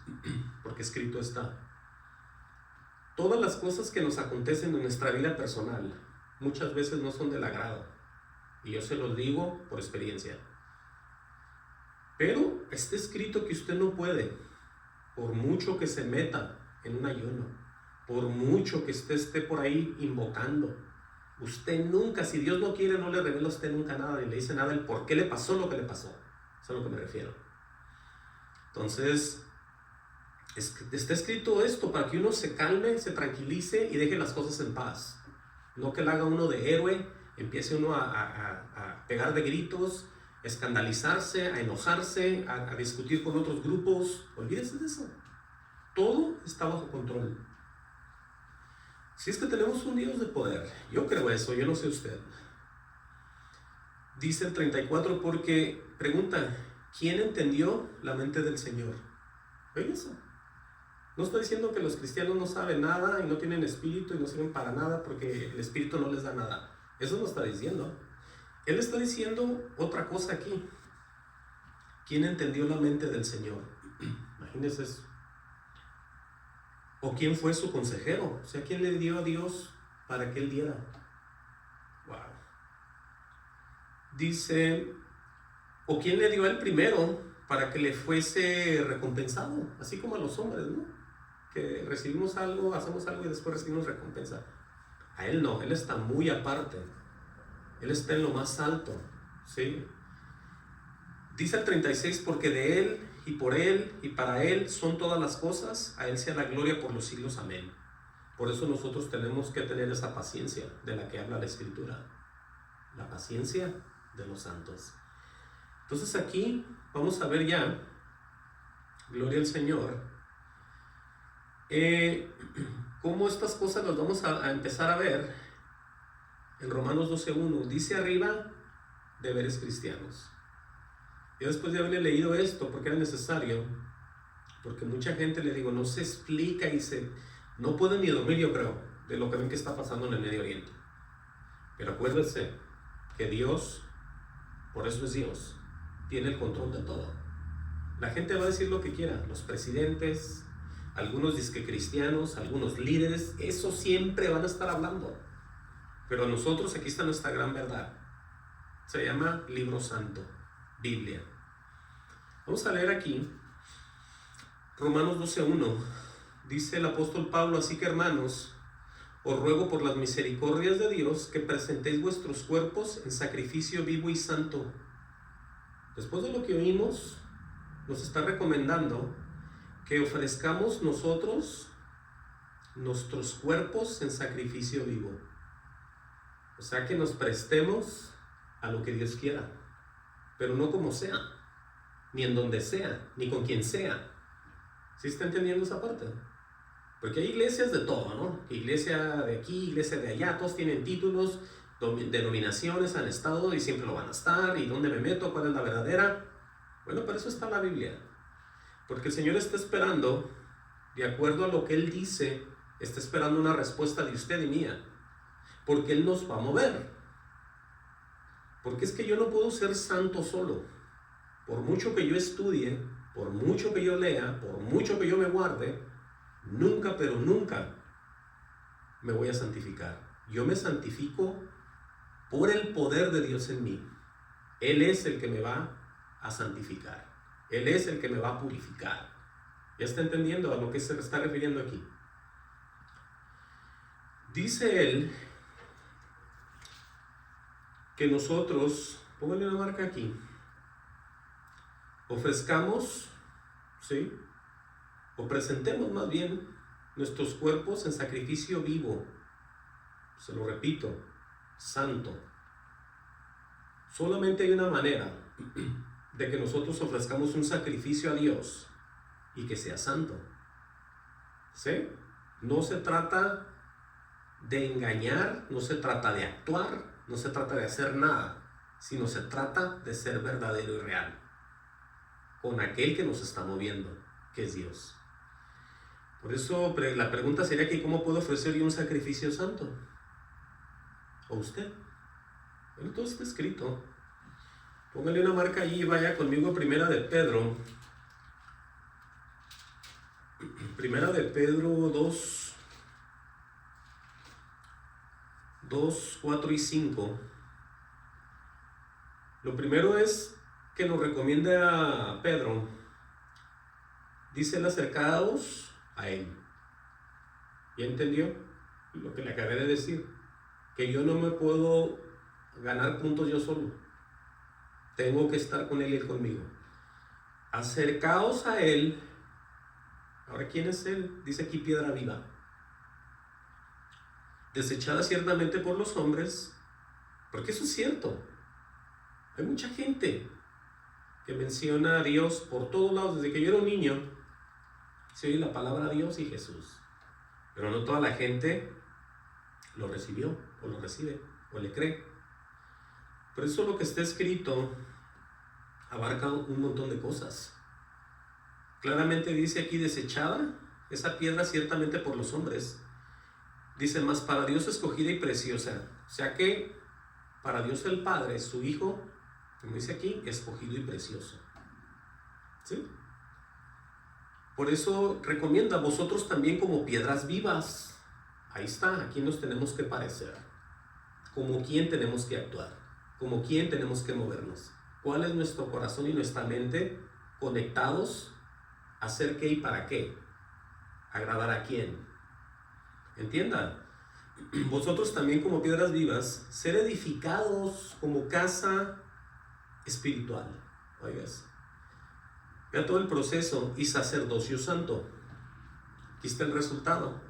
porque escrito está. Todas las cosas que nos acontecen en nuestra vida personal muchas veces no son del agrado. Y yo se los digo por experiencia. Pero está escrito que usted no puede, por mucho que se meta en un ayuno, por mucho que usted esté por ahí invocando, usted nunca, si Dios no quiere, no le revela a usted nunca nada, ni le dice nada el por qué le pasó lo que le pasó. Eso es a lo que me refiero. Entonces, está escrito esto para que uno se calme, se tranquilice y deje las cosas en paz. No que le haga uno de héroe, empiece uno a pegar de gritos, a escandalizarse, a enojarse, a discutir con otros grupos. Olvídese de eso. Todo está bajo control. Si es que tenemos un Dios de poder, yo creo eso, yo no sé usted. Dice el 34, porque pregunta, ¿quién entendió la mente del Señor? ¿Oye eso? No estoy diciendo que los cristianos no saben nada y no tienen espíritu y no sirven para nada porque el espíritu no les da nada. Eso no está diciendo. Él está diciendo otra cosa aquí. ¿Quién entendió la mente del Señor? Imagínense eso. ¿O quién fue su consejero? O sea, ¿quién le dio a Dios para que Él diera? Wow. Dice, ¿o quién le dio a Él primero para que le fuese recompensado? Así como a los hombres, ¿no? Que recibimos algo, hacemos algo y después recibimos recompensa. A Él no, Él está muy aparte. Él está en lo más alto, ¿sí? Dice el 36, porque de Él y por Él y para Él son todas las cosas, a Él sea la gloria por los siglos, amén. Por eso nosotros tenemos que tener esa paciencia de la que habla la Escritura. La paciencia de los santos. Entonces aquí vamos a ver ya, gloria al Señor, cómo estas cosas las vamos a empezar a ver en Romanos 12:1. Dice arriba, deberes cristianos. Y después de haberle leído esto, porque era necesario, porque mucha gente, le digo, no se explica y no pueden ni dormir, yo creo, de lo que ven que está pasando en el Medio Oriente. Pero acuérdense que Dios, por eso es Dios, tiene el control de todo. La gente va a decir lo que quiera, los presidentes, algunos disque cristianos, algunos líderes, eso siempre van a estar hablando. Pero nosotros, aquí está nuestra gran verdad. Se llama Libro Santo, Biblia. Vamos a leer aquí Romanos 12:1. Dice el apóstol Pablo: así que, hermanos, os ruego por las misericordias de Dios que presentéis vuestros cuerpos en sacrificio vivo y santo. Después de lo que oímos, nos está recomendando que ofrezcamos nosotros nuestros cuerpos en sacrificio vivo. O sea, que nos prestemos a lo que Dios quiera, pero no como sea, ni en donde sea, ni con quien sea. ¿Sí está entendiendo esa parte? Porque hay iglesias de todo, ¿no? Iglesia de aquí, iglesia de allá, todos tienen títulos, denominaciones, han estado y siempre lo van a estar. ¿Y dónde me meto? ¿Cuál es la verdadera? Bueno, para eso está la Biblia. Porque el Señor está esperando, de acuerdo a lo que Él dice, está esperando una respuesta de usted y mía. Porque Él nos va a mover. Porque es que yo no puedo ser santo solo. Por mucho que yo estudie, por mucho que yo lea, por mucho que yo me guarde, nunca, pero nunca me voy a santificar. Yo me santifico por el poder de Dios en mí. Él es el que me va a santificar. Él es el que me va a purificar. ¿Ya está entendiendo a lo que se está refiriendo aquí? Dice él que nosotros, póngale una marca aquí, ofrezcamos, ¿sí? O presentemos más bien nuestros cuerpos en sacrificio vivo. Se lo repito, santo. Solamente hay una manera de que nosotros ofrezcamos un sacrificio a Dios y que sea santo. ¿Sí? No se trata de engañar, no se trata de actuar, no se trata de hacer nada, sino se trata de ser verdadero y real con aquel que nos está moviendo, que es Dios. Por eso la pregunta sería que ¿cómo puedo ofrecer yo un sacrificio santo? ¿O usted? Bueno, todo está escrito. Póngale una marca allí y vaya conmigo a Primera de Pedro. Primera de Pedro 2, 4 y 5. Lo primero es que nos recomienda Pedro. Dice: acercaos a Él. ¿Ya entendió lo que le acabé de decir? Que yo no me puedo ganar puntos yo solo. Tengo que estar con Él y Él conmigo. Acercaos a Él. Ahora, ¿quién es Él? Dice aquí: piedra viva, desechada ciertamente por los hombres, porque eso es cierto. Hay mucha gente que menciona a Dios por todos lados. Desde que yo era un niño se oye la palabra Dios y Jesús, pero no toda la gente lo recibió, o lo recibe, o le cree. Por eso lo que está escrito abarca un montón de cosas. Claramente dice aquí: desechada esa piedra ciertamente por los hombres. Dice: más para Dios escogida y preciosa. O sea que para Dios el Padre, su Hijo, como dice aquí, escogido y precioso. ¿Sí? Por eso recomienda: vosotros también como piedras vivas. Ahí está, ¿a quién nos tenemos que parecer? ¿Como quién tenemos que actuar? ¿Como quién tenemos que movernos? ¿Cuál es nuestro corazón y nuestra mente conectados a hacer qué y para qué? ¿Agradar a quién? Entiendan, vosotros también como piedras vivas, ser edificados como casa espiritual. Oigas, vea todo el proceso: y sacerdocio santo. Aquí está el resultado.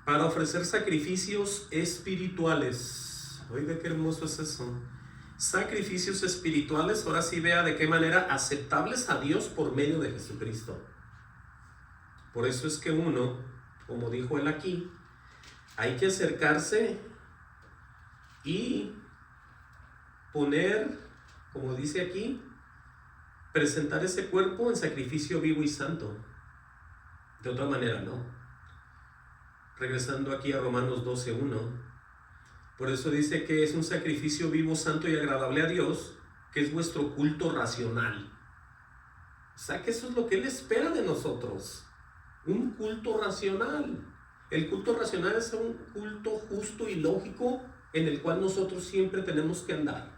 para ofrecer sacrificios espirituales. Oiga, qué hermoso es eso. Sacrificios espirituales, ahora sí vea de qué manera aceptables a Dios por medio de Jesucristo. Por eso es que uno, como dijo él aquí, hay que acercarse y poner, como dice aquí, presentar ese cuerpo en sacrificio vivo y santo. De otra manera, no. Regresando aquí a Romanos 12:1. Por eso dice que es un sacrificio vivo, santo y agradable a Dios, que es vuestro culto racional. O sea que eso es lo que Él espera de nosotros. Un culto racional. El culto racional es un culto justo y lógico en el cual nosotros siempre tenemos que andar.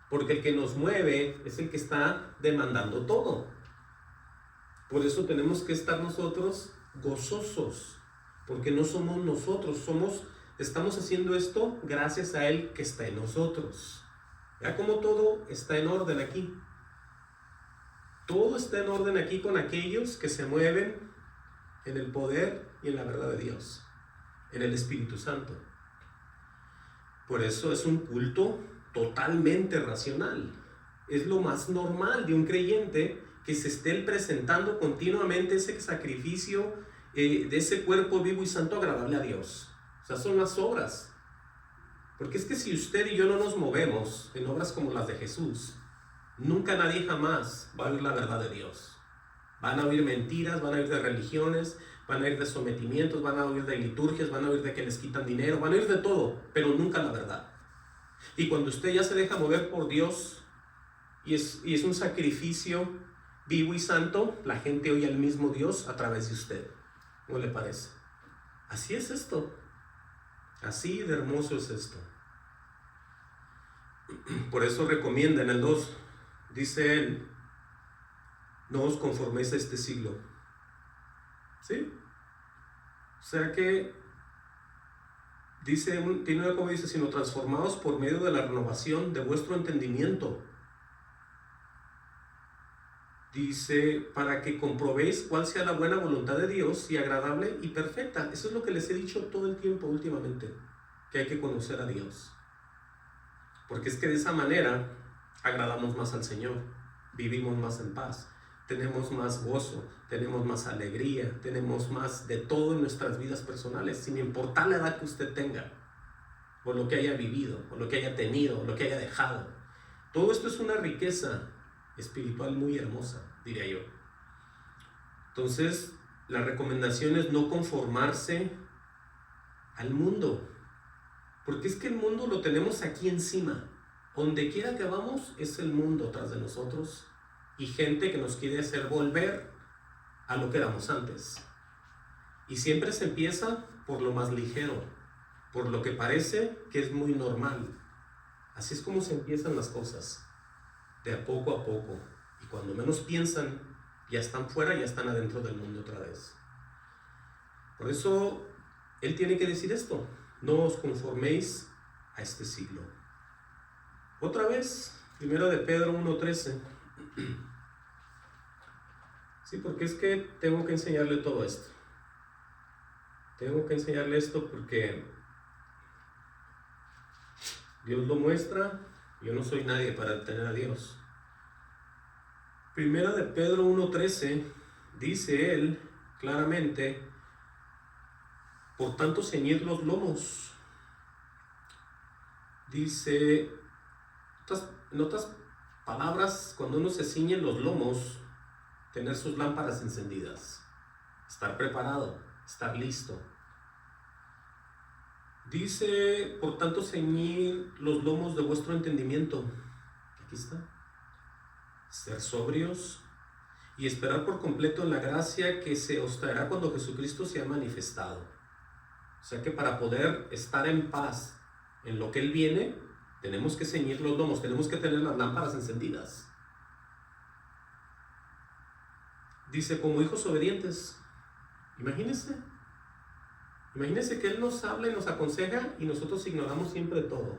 Porque el que nos mueve es el que está demandando todo. Por eso tenemos que estar nosotros gozosos. Porque no somos nosotros, estamos haciendo esto gracias a Él que está en nosotros. Vea cómo todo está en orden aquí. Todo está en orden aquí con aquellos que se mueven en el poder y en la verdad de Dios, en el Espíritu Santo. Por eso es un culto totalmente racional. Es lo más normal de un creyente que se esté presentando continuamente ese sacrificio de ese cuerpo vivo y santo agradable a Dios. O sea, son las obras. Porque es que si usted y yo no nos movemos en obras como las de Jesús, nunca nadie jamás va a oír la verdad de Dios. Van a oír mentiras, van a oír de religiones, van a oír de sometimientos, van a oír de liturgias, van a oír de que les quitan dinero, van a oír de todo, pero nunca la verdad. Y cuando usted ya se deja mover por Dios y es un sacrificio vivo y santo, la gente oye al mismo Dios a través de usted. ¿No le parece? Así es esto. Así de hermoso es esto. Por eso recomienda en el 2, dice él, no os conforméis a este siglo. ¿Sí? O sea que tiene una como dice, sino transformados por medio de la renovación de vuestro entendimiento. Dice, para que comprobéis cuál sea la buena voluntad de Dios y agradable y perfecta. Eso es lo que les he dicho todo el tiempo últimamente, que hay que conocer a Dios. Porque es que de esa manera agradamos más al Señor, vivimos más en paz, tenemos más gozo, tenemos más alegría, tenemos más de todo en nuestras vidas personales, sin importar la edad que usted tenga, o lo que haya vivido, o lo que haya tenido, o lo que haya dejado. Todo esto es una riqueza espiritual muy hermosa, diría yo. Entonces, la recomendación es no conformarse al mundo, porque es que el mundo lo tenemos aquí encima. Donde quiera que vamos es el mundo tras de nosotros y gente que nos quiere hacer volver a lo que éramos antes. Y siempre se empieza por lo más ligero, por lo que parece que es muy normal. Así es como se empiezan las cosas, de a poco. Y cuando menos piensan, ya están fuera, ya están adentro del mundo otra vez. Por eso, Él tiene que decir esto, no os conforméis a este siglo. Otra vez, 1 de Pedro 1:13. Sí, porque es que tengo que enseñarle todo esto. Tengo que enseñarle esto porque Dios lo muestra. Yo no soy nadie para detener a Dios. 1 de Pedro 1:13 dice él claramente, por tanto ceñid los lomos. Dice, en otras palabras, cuando uno se ciñe los lomos, tener sus lámparas encendidas, estar preparado, estar listo. Dice, por tanto, ceñir los lomos de vuestro entendimiento. Aquí está. Ser sobrios y esperar por completo en la gracia que se os traerá cuando Jesucristo sea manifestado. O sea que para poder estar en paz en lo que Él viene, tenemos que ceñir los lomos, tenemos que tener las lámparas encendidas. Dice, como hijos obedientes. Imagínense que Él nos habla y nos aconseja y nosotros ignoramos siempre todo.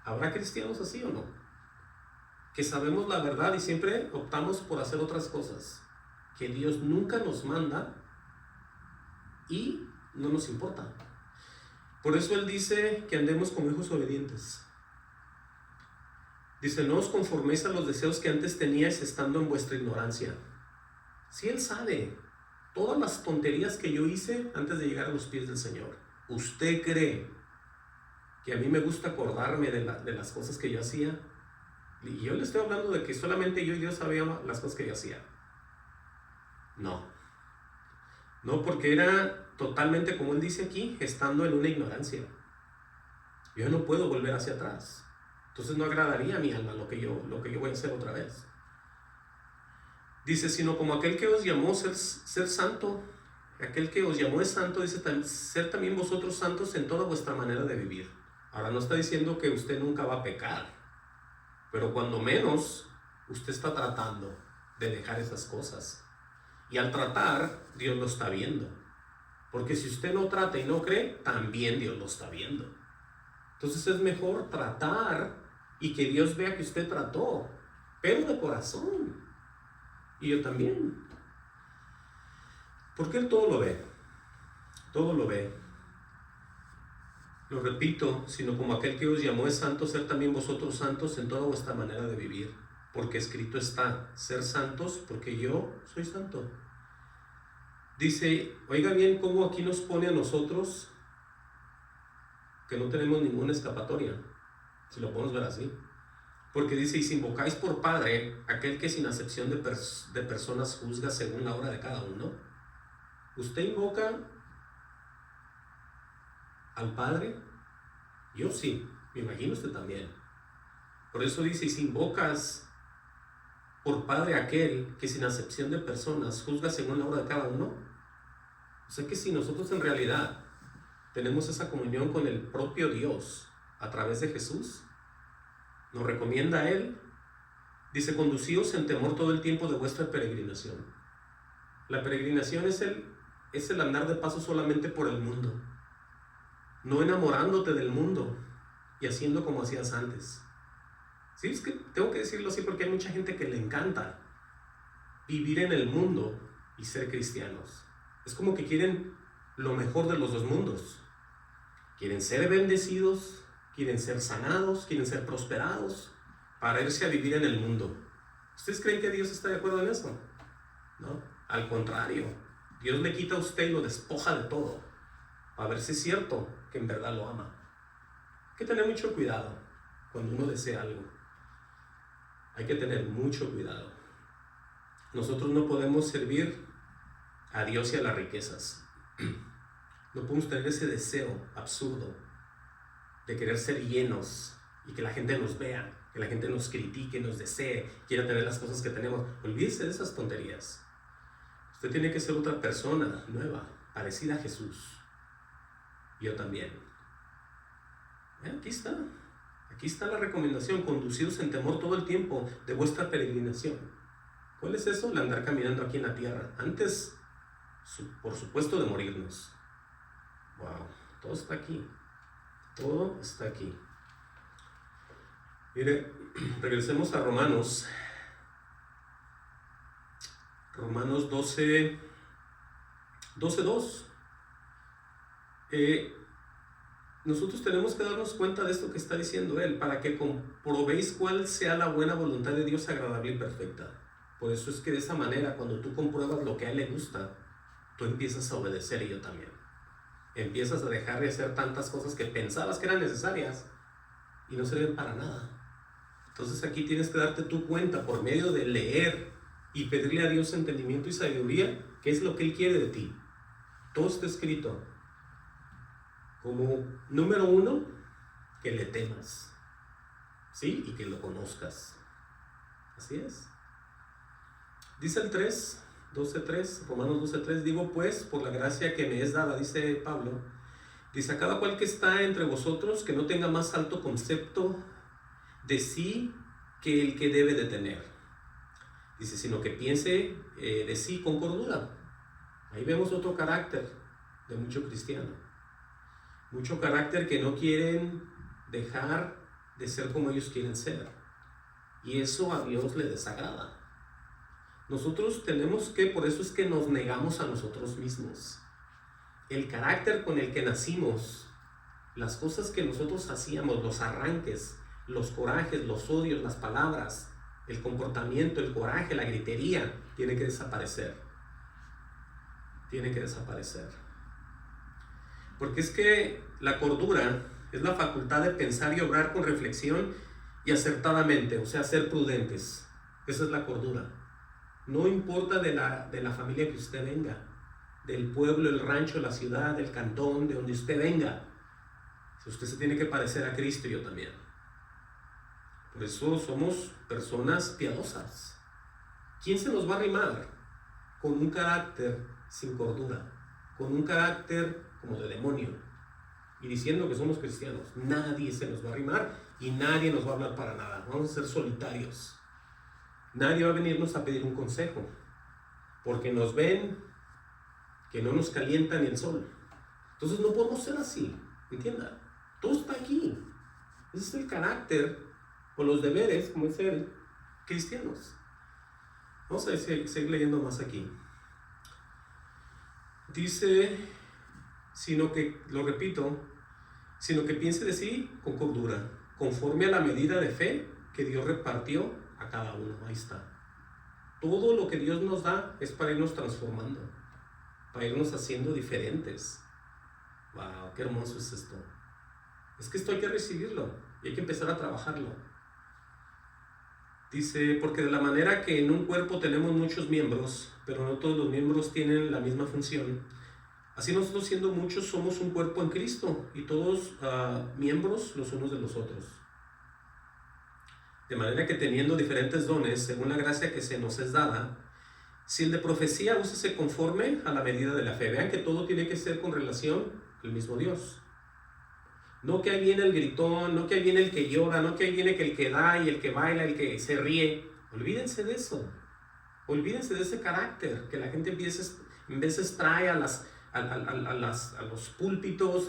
¿Habrá cristianos así o no? Que sabemos la verdad y siempre optamos por hacer otras cosas que Dios nunca nos manda y no nos importa. Por eso Él dice que andemos como hijos obedientes. Dice, no os conforméis a los deseos que antes teníais estando en vuestra ignorancia. Si Él sabe todas las tonterías que yo hice antes de llegar a los pies del Señor. ¿Usted cree que a mí me gusta acordarme de las cosas que yo hacía? Y yo le estoy hablando de que solamente yo y Dios sabíamos las cosas que yo hacía. No, porque era totalmente, como Él dice aquí, estando en una ignorancia. Yo no puedo volver hacia atrás. Entonces no agradaría a mi alma lo que yo voy a hacer otra vez. Dice, sino como aquel que os llamó ser santo, aquel que os llamó es santo, dice, ser también vosotros santos en toda vuestra manera de vivir. Ahora no está diciendo que usted nunca va a pecar, pero cuando menos usted está tratando de dejar esas cosas. Y al tratar, Dios lo está viendo. Porque si usted no trata y no cree, también Dios lo está viendo. Entonces es mejor tratar y que Dios vea que usted trató, pero de corazón. Y yo también. Porque Él todo lo ve. Todo lo ve. Lo repito, sino como aquel que os llamó es santo, ser también vosotros santos en toda vuestra manera de vivir. Porque escrito está, ser santos porque yo soy santo. Dice, oiga bien cómo aquí nos pone a nosotros que no tenemos ninguna escapatoria, si lo podemos ver así. Porque dice, y si invocáis por Padre, aquel que sin acepción de personas juzga según la obra de cada uno. ¿Usted invoca al Padre? Yo sí, me imagino usted también. Por eso dice, y si invocas por Padre aquel que sin acepción de personas juzga según la obra de cada uno. O sea que si nosotros en realidad tenemos esa comunión con el propio Dios a través de Jesús, nos recomienda a Él, dice, conducíos en temor todo el tiempo de vuestra peregrinación. La peregrinación es el andar de paso solamente por el mundo, no enamorándote del mundo y haciendo como hacías antes. Sí, es que tengo que decirlo así porque hay mucha gente que le encanta vivir en el mundo y ser cristianos. Es como que quieren lo mejor de los dos mundos. Quieren ser bendecidos, quieren ser sanados, quieren ser prosperados para irse a vivir en el mundo. ¿Ustedes creen que Dios está de acuerdo en eso? No, al contrario. Dios le quita a usted y lo despoja de todo para ver si es cierto que en verdad lo ama. Hay que tener mucho cuidado cuando uno desea algo. Hay que tener mucho cuidado. Nosotros no podemos servir a Dios y a las riquezas. No podemos tener ese deseo absurdo de querer ser llenos y que la gente nos vea, que la gente nos critique, nos desee, quiera tener las cosas que tenemos. Olvídese de esas tonterías. Usted tiene que ser otra persona nueva, parecida a Jesús. Yo también. Aquí está la recomendación, conducidos en temor todo el tiempo de vuestra peregrinación. ¿Cuál es eso? El andar caminando aquí en la tierra. Antes, por supuesto, de morirnos. Wow, todo está aquí. Todo está aquí. Mire, regresemos a Romanos. Romanos 12:2. Nosotros tenemos que darnos cuenta de esto que está diciendo él, para que comprobéis cuál sea la buena voluntad de Dios agradable y perfecta. Por eso es que de esa manera, cuando tú compruebas lo que a él le gusta, tú empiezas a obedecer y yo también. Empiezas a dejar de hacer tantas cosas que pensabas que eran necesarias y no sirven para nada. Entonces aquí tienes que darte tu cuenta por medio de leer y pedirle a Dios entendimiento y sabiduría, qué es lo que Él quiere de ti. Todo está escrito. Como número 1, que le temas, ¿sí? Y que lo conozcas. Así es. Dice el 12:3, Romanos 12:3, digo pues, por la gracia que me es dada, dice Pablo, dice, a cada cual que está entre vosotros, que no tenga más alto concepto de sí que el que debe de tener. Dice, sino que piense de sí con cordura. Ahí vemos otro carácter de mucho cristiano. Mucho carácter que no quieren dejar de ser como ellos quieren ser. Y eso a Dios le desagrada. Nosotros tenemos que, por eso es que nos negamos a nosotros mismos. el carácter con el que nacimos, las cosas que nosotros hacíamos, los arranques, los corajes, los odios, las palabras, el comportamiento, el coraje, la gritería, tiene que desaparecer. Tiene que desaparecer. Porque es que la cordura es la facultad de pensar y obrar con reflexión y acertadamente, o sea, ser prudentes. Esa es la cordura. No importa de la familia que usted venga, del pueblo, el rancho, la ciudad, el cantón, de donde usted venga. Usted se tiene que parecer a Cristo y yo también. Por eso somos personas piadosas. ¿Quién se nos va a arrimar con un carácter sin cordura? Con un carácter como de demonio. Y diciendo que somos cristianos. Nadie se nos va a arrimar y nadie nos va a hablar para nada. Vamos a ser solitarios. Nadie va a venirnos a pedir un consejo. Porque nos ven que no nos calienta ni el sol. Entonces no podemos ser así. ¿Entienda? Todo está aquí. Ese es el carácter o los deberes, como es el cristianos. Vamos a seguir leyendo más aquí. Dice, sino que, lo repito, sino que piense de sí con cordura, conforme a la medida de fe que Dios repartió a cada uno. Ahí está. Todo lo que Dios nos da es para irnos transformando, para irnos haciendo diferentes. Wow, qué hermoso es esto. Es que esto hay que recibirlo y hay que empezar a trabajarlo. Dice, porque de la manera que en un cuerpo tenemos muchos miembros, pero no todos los miembros tienen la misma función, así nosotros siendo muchos somos un cuerpo en Cristo y todos miembros los unos de los otros. De manera que teniendo diferentes dones, según la gracia que se nos es dada, si el de profecía, úsese conforme a la medida de la fe. Vean que todo tiene que ser con relación al mismo Dios. No que ahí viene el gritón, no que ahí viene el que llora, no que ahí viene el que da y el que baila, el que se ríe. Olvídense de eso. Olvídense de ese carácter que la gente en veces trae a los púlpitos,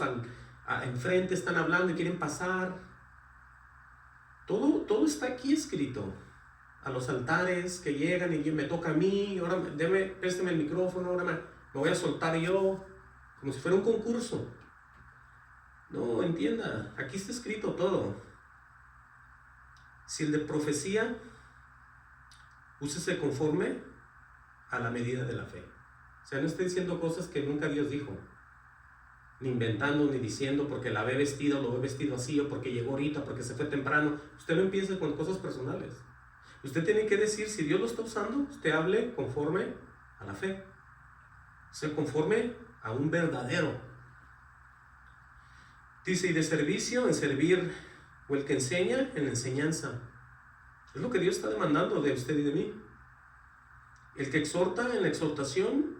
enfrente están hablando y quieren pasar. Todo está aquí escrito. A los altares que llegan y me toca a mí, ahora présteme el micrófono, ahora me voy a soltar yo, como si fuera un concurso. No, entienda, aquí está escrito todo. Si el de profecía, úsese conforme a la medida de la fe. O sea, no esté diciendo cosas que nunca Dios dijo, ni inventando, ni diciendo porque la ve vestido, lo ve vestido así, o porque llegó ahorita, porque se fue temprano. Usted no empiece con cosas personales. Usted tiene que decir, si Dios lo está usando, usted hable conforme a la fe. O sea, conforme a un verdadero. Dice, y de servicio en servir, o el que enseña en enseñanza. Es lo que Dios está demandando de usted y de mí. El que exhorta en la exhortación,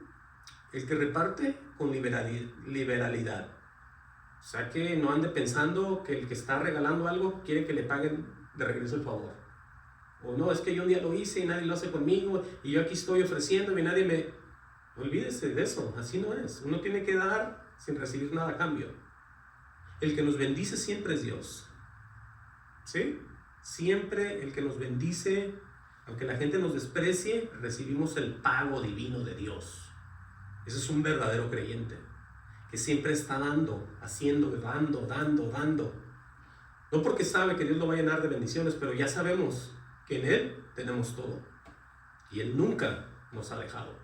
el que reparte con liberalidad. O sea, que no ande pensando que el que está regalando algo quiere que le paguen de regreso el favor. O no, es que yo un día lo hice y nadie lo hace conmigo, y yo aquí estoy ofreciéndome y nadie me... Olvídese de eso, así no es. Uno tiene que dar sin recibir nada a cambio. El que nos bendice siempre es Dios. ¿Sí? Siempre el que nos bendice, aunque la gente nos desprecie, recibimos el pago divino de Dios. Ese es un verdadero creyente, que siempre está dando, haciendo, dando. No porque sabe que Dios lo va a llenar de bendiciones, pero ya sabemos que en Él tenemos todo. Y Él nunca nos ha dejado.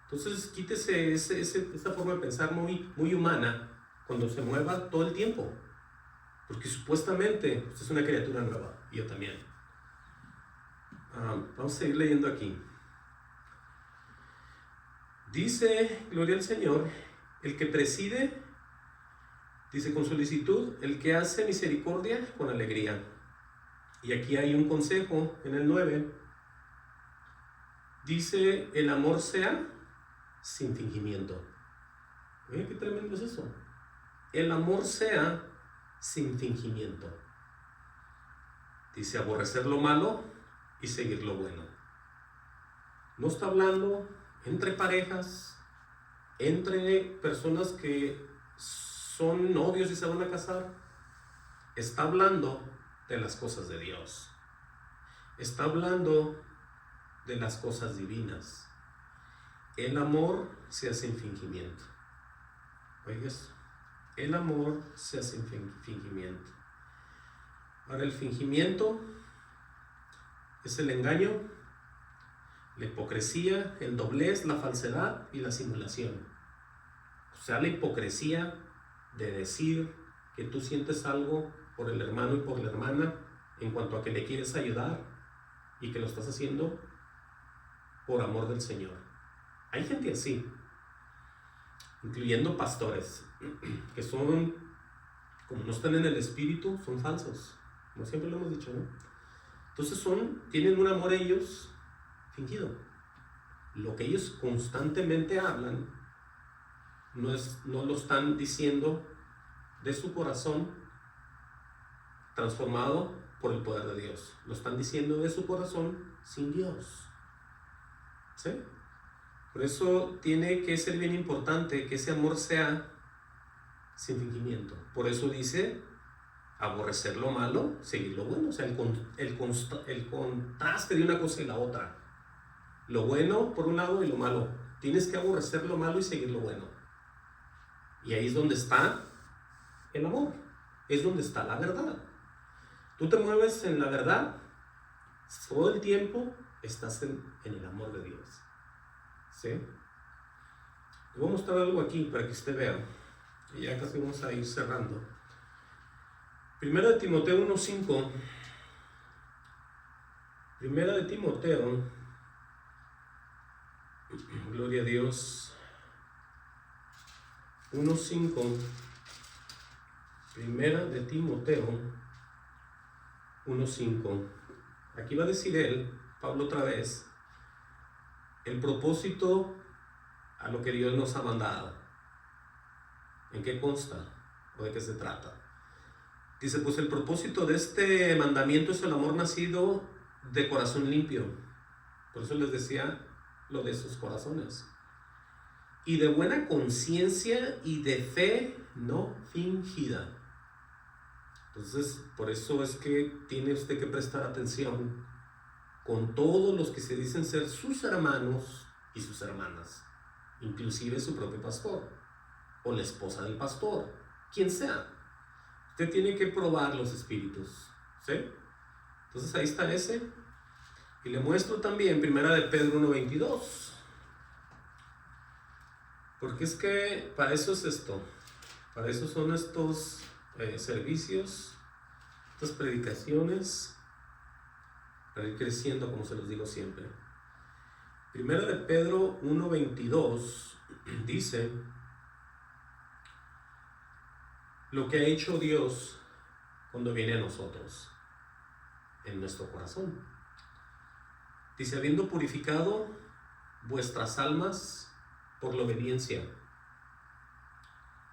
Entonces quítese esa forma de pensar muy humana, cuando se mueva todo el tiempo, porque supuestamente usted es una criatura nueva, y yo también. Vamos a seguir leyendo aquí. Dice, gloria al Señor, el que preside, dice con solicitud, el que hace misericordia con alegría. Y aquí hay un consejo en el 9. Dice, el amor sea sin fingimiento. Oye, qué tremendo es eso. El amor sea sin fingimiento. Dice, aborrecer lo malo y seguir lo bueno. No está hablando entre parejas, entre personas que son novios y se van a casar. Está hablando de las cosas de Dios. Está hablando de las cosas divinas. El amor sea sin fingimiento. Oiga eso. El amor se hace sin fingimiento. Ahora, el fingimiento es el engaño, la hipocresía, el doblez, la falsedad y la simulación. O sea, la hipocresía de decir que tú sientes algo por el hermano y por la hermana en cuanto a que le quieres ayudar y que lo estás haciendo por amor del Señor. Hay gente así, incluyendo pastores, que son, como no están en el espíritu, son falsos, como siempre lo hemos dicho, ¿no? Entonces tienen un amor ellos fingido. Lo que ellos constantemente hablan no lo están diciendo de su corazón transformado por el poder de Dios. Lo están diciendo de su corazón sin Dios. ¿Sí? Por eso tiene que ser bien importante que ese amor sea sin fingimiento. Por eso dice aborrecer lo malo, seguir lo bueno. O sea, el contraste de una cosa y la otra. Lo bueno por un lado y lo malo. Tienes que aborrecer lo malo y seguir lo bueno. Y ahí es donde está el amor. Es donde está la verdad. Tú te mueves en la verdad, todo el tiempo estás en el amor de Dios. ¿Sí? Le voy a mostrar algo aquí para que usted vea. Y ya casi vamos a ir cerrando. Primera de Timoteo 1:5. Primera de Timoteo. Gloria a Dios. 1:5. Primera de Timoteo 1:5. Aquí va a decir él, Pablo otra vez, el propósito a lo que Dios nos ha mandado. ¿En qué consta? ¿O de qué se trata? Dice, pues el propósito de este mandamiento es el amor nacido de corazón limpio. Por eso les decía lo de sus corazones. Y de buena conciencia y de fe no fingida. Entonces, por eso es que tiene usted que prestar atención con todos los que se dicen ser sus hermanos y sus hermanas, inclusive su propio pastor o la esposa del pastor, quien sea. Usted tiene que probar los espíritus, ¿sí? Entonces ahí está ese. Y le muestro también Primera de Pedro 1:22. Porque es que para eso es esto. Para eso son estos servicios, estas predicaciones, para ir creciendo, como se los digo siempre. Primera de Pedro 1:22 dice lo que ha hecho Dios cuando viene a nosotros, en nuestro corazón. Dice, habiendo purificado vuestras almas por la obediencia.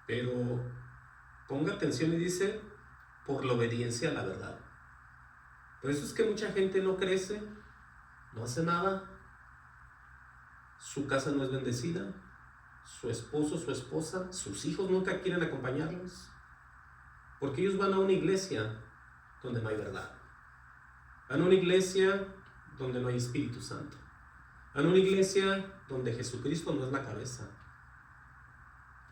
Pero ponga atención y dice, por la obediencia a la verdad. Por eso es que mucha gente no crece, no hace nada, su casa no es bendecida, su esposo, su esposa, sus hijos nunca quieren acompañarlos, porque ellos van a una iglesia donde no hay verdad. Van a una iglesia donde no hay Espíritu Santo. Van a una iglesia donde Jesucristo no es la cabeza.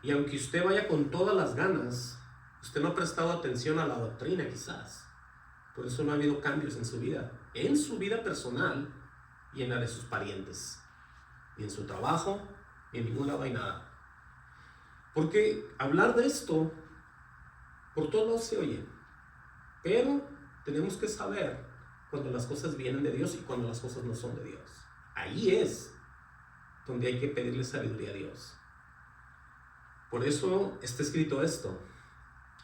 Y aunque usted vaya con todas las ganas, usted no ha prestado atención a la doctrina quizás. Por eso no ha habido cambios en su vida personal y en la de sus parientes. Ni en su trabajo, ni en ningún lado hay nada. Porque hablar de esto, por todos lados se oye. Pero tenemos que saber cuando las cosas vienen de Dios y cuando las cosas no son de Dios. Ahí es donde hay que pedirle sabiduría a Dios. Por eso está escrito esto.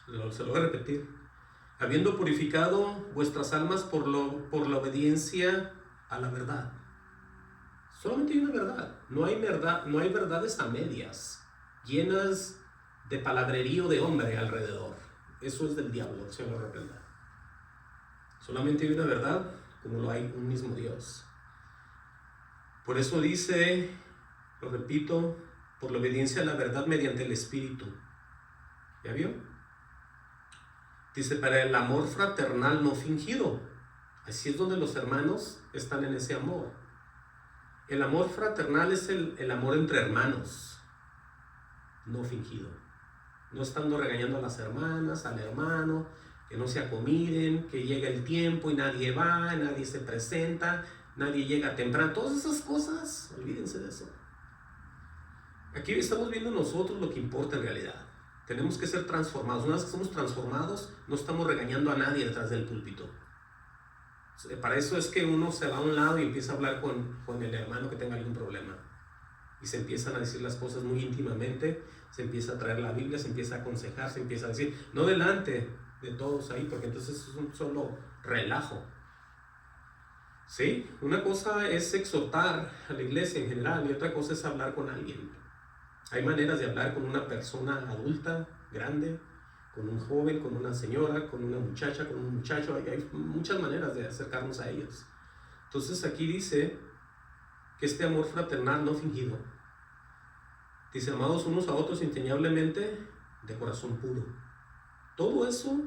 Se lo voy a repetir. Habiendo purificado vuestras almas por la obediencia a la verdad. Solamente hay una verdad. No hay verdades a medias, llenas de palabrerío de hombre alrededor. Eso es del diablo, se lo reprenda. Solamente hay una verdad, como lo hay un mismo Dios. Por eso dice, lo repito, por la obediencia a la verdad mediante el Espíritu. ¿Ya vio? Dice, para el amor fraternal no fingido. Así es donde los hermanos están en ese amor. El amor fraternal es el amor entre hermanos, no fingido. no estando regañando a las hermanas, al hermano, que no se acomoden, que llega el tiempo y nadie va, nadie se presenta, nadie llega temprano, todas esas cosas, olvídense de eso. Aquí estamos viendo nosotros lo que importa en realidad. Tenemos que ser transformados. Una vez que somos transformados, no estamos regañando a nadie detrás del púlpito. Para eso es que uno se va a un lado y empieza a hablar con el hermano que tenga algún problema. Y se empiezan a decir las cosas muy íntimamente, se empieza a traer la Biblia, se empieza a aconsejar, se empieza a decir, no delante de todos ahí, porque entonces es un solo relajo. ¿Sí? Una cosa es exhortar a la iglesia en general y otra cosa es hablar con alguien. Hay maneras de hablar con una persona adulta, grande, con un joven, con una señora, con una muchacha, con un muchacho. Hay muchas maneras de acercarnos a ellos. Entonces aquí dice que este amor fraternal no fingido. Dice, amados unos a otros entrañablemente de corazón puro. Todo eso,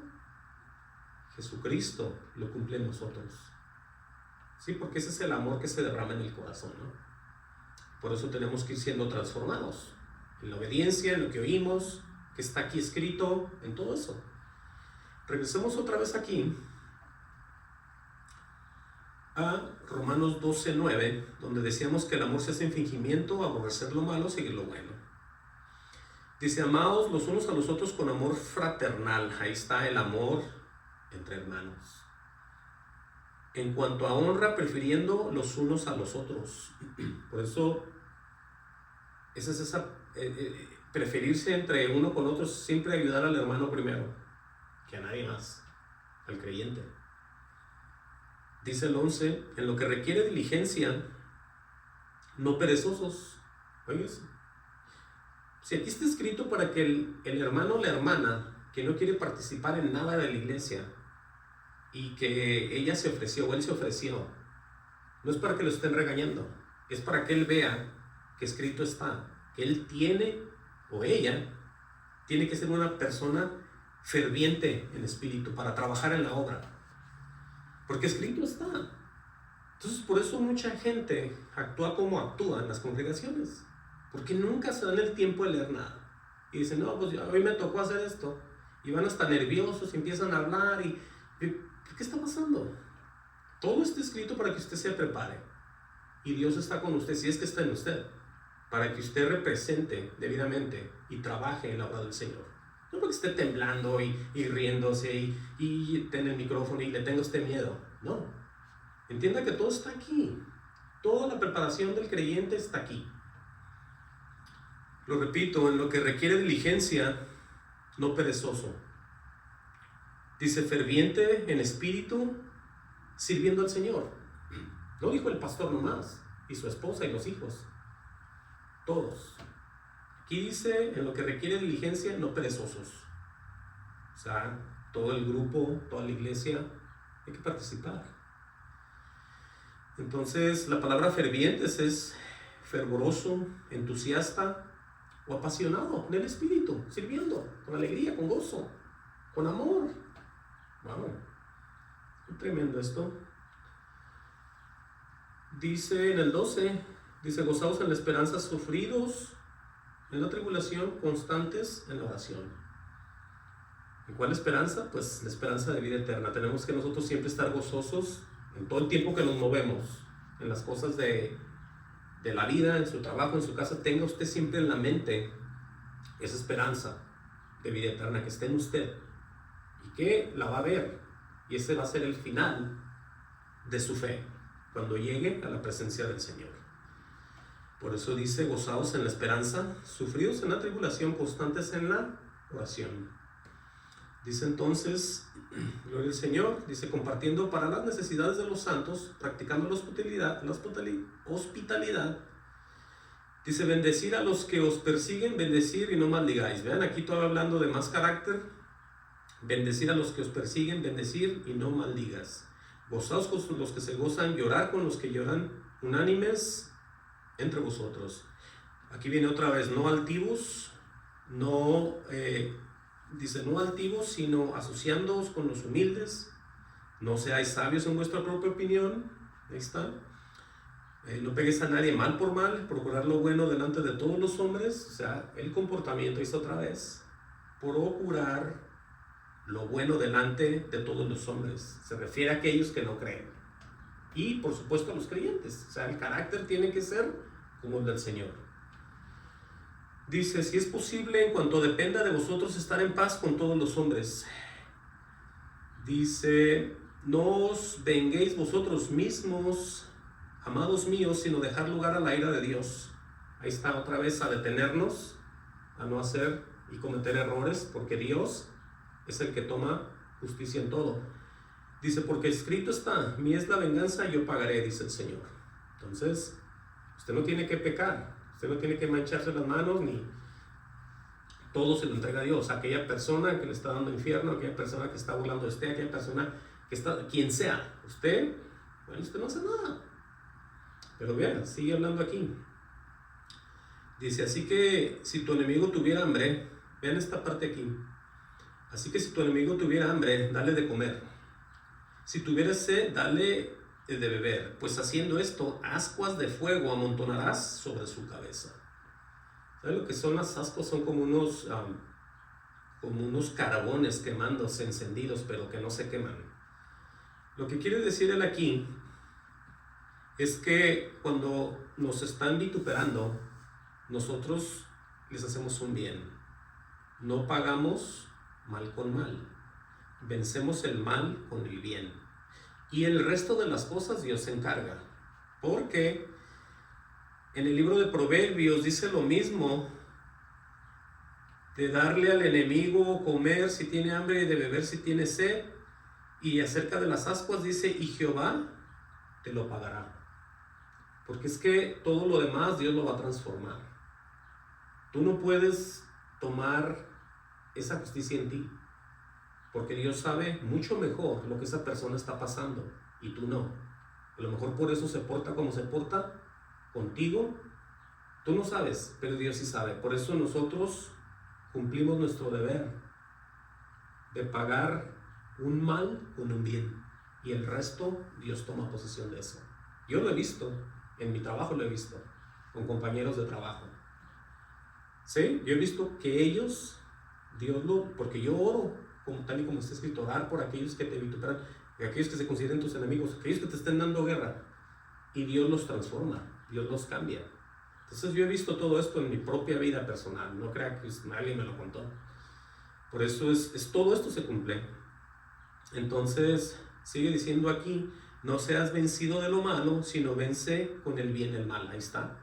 Jesucristo lo cumple en nosotros. Sí, porque ese es el amor que se derrama en el corazón, ¿no? Por eso tenemos que ir siendo transformados. En la obediencia, en lo que oímos, que está aquí escrito, en todo eso. Regresemos otra vez aquí a Romanos 12:9, donde decíamos que el amor se hace en fingimiento, aborrecer lo malo, seguir lo bueno. Dice, amados los unos a los otros con amor fraternal. Ahí está el amor entre hermanos. En cuanto a honra, prefiriendo los unos a los otros. Por eso, esa es esa preferirse entre uno con otro, siempre ayudar al hermano primero, que a nadie más, al creyente. Dice el 11, en lo que requiere diligencia, no perezosos. Oigas, si aquí está escrito para que el hermano o la hermana que no quiere participar en nada de la iglesia y que ella se ofreció o él se ofreció, no es para que lo estén regañando, es para que él vea que escrito está, que él tiene o ella tiene que ser una persona ferviente en espíritu para trabajar en la obra, porque escrito está. Entonces por eso mucha gente actúa como actúa en las congregaciones, porque nunca se dan el tiempo de leer nada y dicen, no, pues hoy me tocó hacer esto, y van hasta nerviosos y empiezan a hablar y ¿qué está pasando? Todo está escrito para que usted se prepare y Dios está con usted, si es que está en usted, para que usted represente debidamente y trabaje en la obra del Señor. No porque esté temblando y riéndose y tenga el micrófono y le tenga usted miedo. No. Entienda que todo está aquí. Toda la preparación del creyente está aquí. Lo repito, en lo que requiere diligencia, no perezoso. Dice, ferviente en espíritu, sirviendo al Señor. No dijo el pastor nomás, y su esposa y los hijos. Todos. Aquí dice, en lo que requiere diligencia, no perezosos. O sea, todo el grupo, toda la iglesia, hay que participar. Entonces, la palabra fervientes es fervoroso, entusiasta o apasionado en el espíritu, sirviendo, con alegría, con gozo, con amor. Wow, muy tremendo esto. Dice en el 12, dice, gozados en la esperanza, sufridos en la tribulación, constantes en la oración. ¿Y cuál esperanza? Pues la esperanza de vida eterna. Tenemos que nosotros siempre estar gozosos en todo el tiempo que nos movemos, en las cosas de la vida, en su trabajo, en su casa. Tenga usted siempre en la mente esa esperanza de vida eterna que esté en usted y que la va a ver, y ese va a ser el final de su fe cuando llegue a la presencia del Señor. Por eso dice, gozados en la esperanza, sufridos en la tribulación, constantes en la oración. Dice entonces, gloria al Señor, dice, compartiendo para las necesidades de los santos, practicando la hospitalidad. Dice, bendecir a los que os persiguen, bendecir y no maldigáis. Vean, aquí todo hablando de más carácter. Bendecir a los que os persiguen, bendecir y no maldigas. Gozaos con los que se gozan, llorar con los que lloran, unánimes entre vosotros. Aquí viene otra vez, no altivos, dice no altivos, sino asociándoos con los humildes. No seáis sabios en vuestra propia opinión. Ahí está. No pegues a nadie mal por mal, procurar lo bueno delante de todos los hombres. O sea, el comportamiento, ahí está otra vez. procurar lo bueno delante de todos los hombres. Se refiere a aquellos que no creen. Y por supuesto a los creyentes. O sea, el carácter tiene que ser como el del Señor. Dice, si es posible, en cuanto dependa de vosotros, estar en paz con todos los hombres. Dice, no os venguéis vosotros mismos, amados míos, sino dejar lugar a la ira de Dios. Ahí está otra vez a detenernos, a no hacer y cometer errores, porque Dios es el que toma justicia en todo. Dice, porque escrito está, mía es la venganza, yo pagaré, dice el Señor. Entonces, usted no tiene que pecar, usted no tiene que mancharse las manos, ni todo se lo entrega a Dios. Aquella persona que le está dando infierno, aquella persona que está burlando de usted, aquella persona que está, quien sea, usted, bueno, usted no hace nada. Pero vean, sigue hablando aquí. Dice, así que si tu enemigo tuviera hambre, vean esta parte aquí. Así que si tu enemigo tuviera hambre, dale de comer. Si tuviera sed, dale de beber. Pues haciendo esto, ascuas de fuego amontonarás sobre su cabeza. ¿Sabes lo que son las ascuas? Son como unos carbones quemándose, encendidos, pero que no se queman. Lo que quiere decir él aquí es que cuando nos están vituperando, nosotros les hacemos un bien. No pagamos mal con mal. Vencemos el mal con el bien. Y el resto de las cosas Dios se encarga. Porque en el libro de Proverbios dice lo mismo, de darle al enemigo comer si tiene hambre y de beber si tiene sed. Y acerca de las ascuas dice, y Jehová te lo pagará. Porque es que todo lo demás Dios lo va a transformar. Tú no puedes tomar esa justicia en ti, porque Dios sabe mucho mejor lo que esa persona está pasando y tú no. A lo mejor por eso se porta como se porta contigo. Tú no sabes, pero Dios sí sabe. Por eso nosotros cumplimos nuestro deber de pagar un mal con un bien, y el resto Dios toma posesión de eso. Yo lo he visto, en mi trabajo lo he visto, con compañeros de trabajo. Sí, yo he visto que ellos, porque yo oro, como tal y como está escrito, orar por aquellos que te vituperan, aquellos que se consideren tus enemigos, aquellos que te estén dando guerra, y Dios los transforma, Dios los cambia. Entonces yo he visto todo esto en mi propia vida personal, no crea que alguien me lo contó. Por eso todo esto se cumple. Entonces sigue diciendo aquí, no seas vencido de lo malo, sino vence con el bien el mal. Ahí está.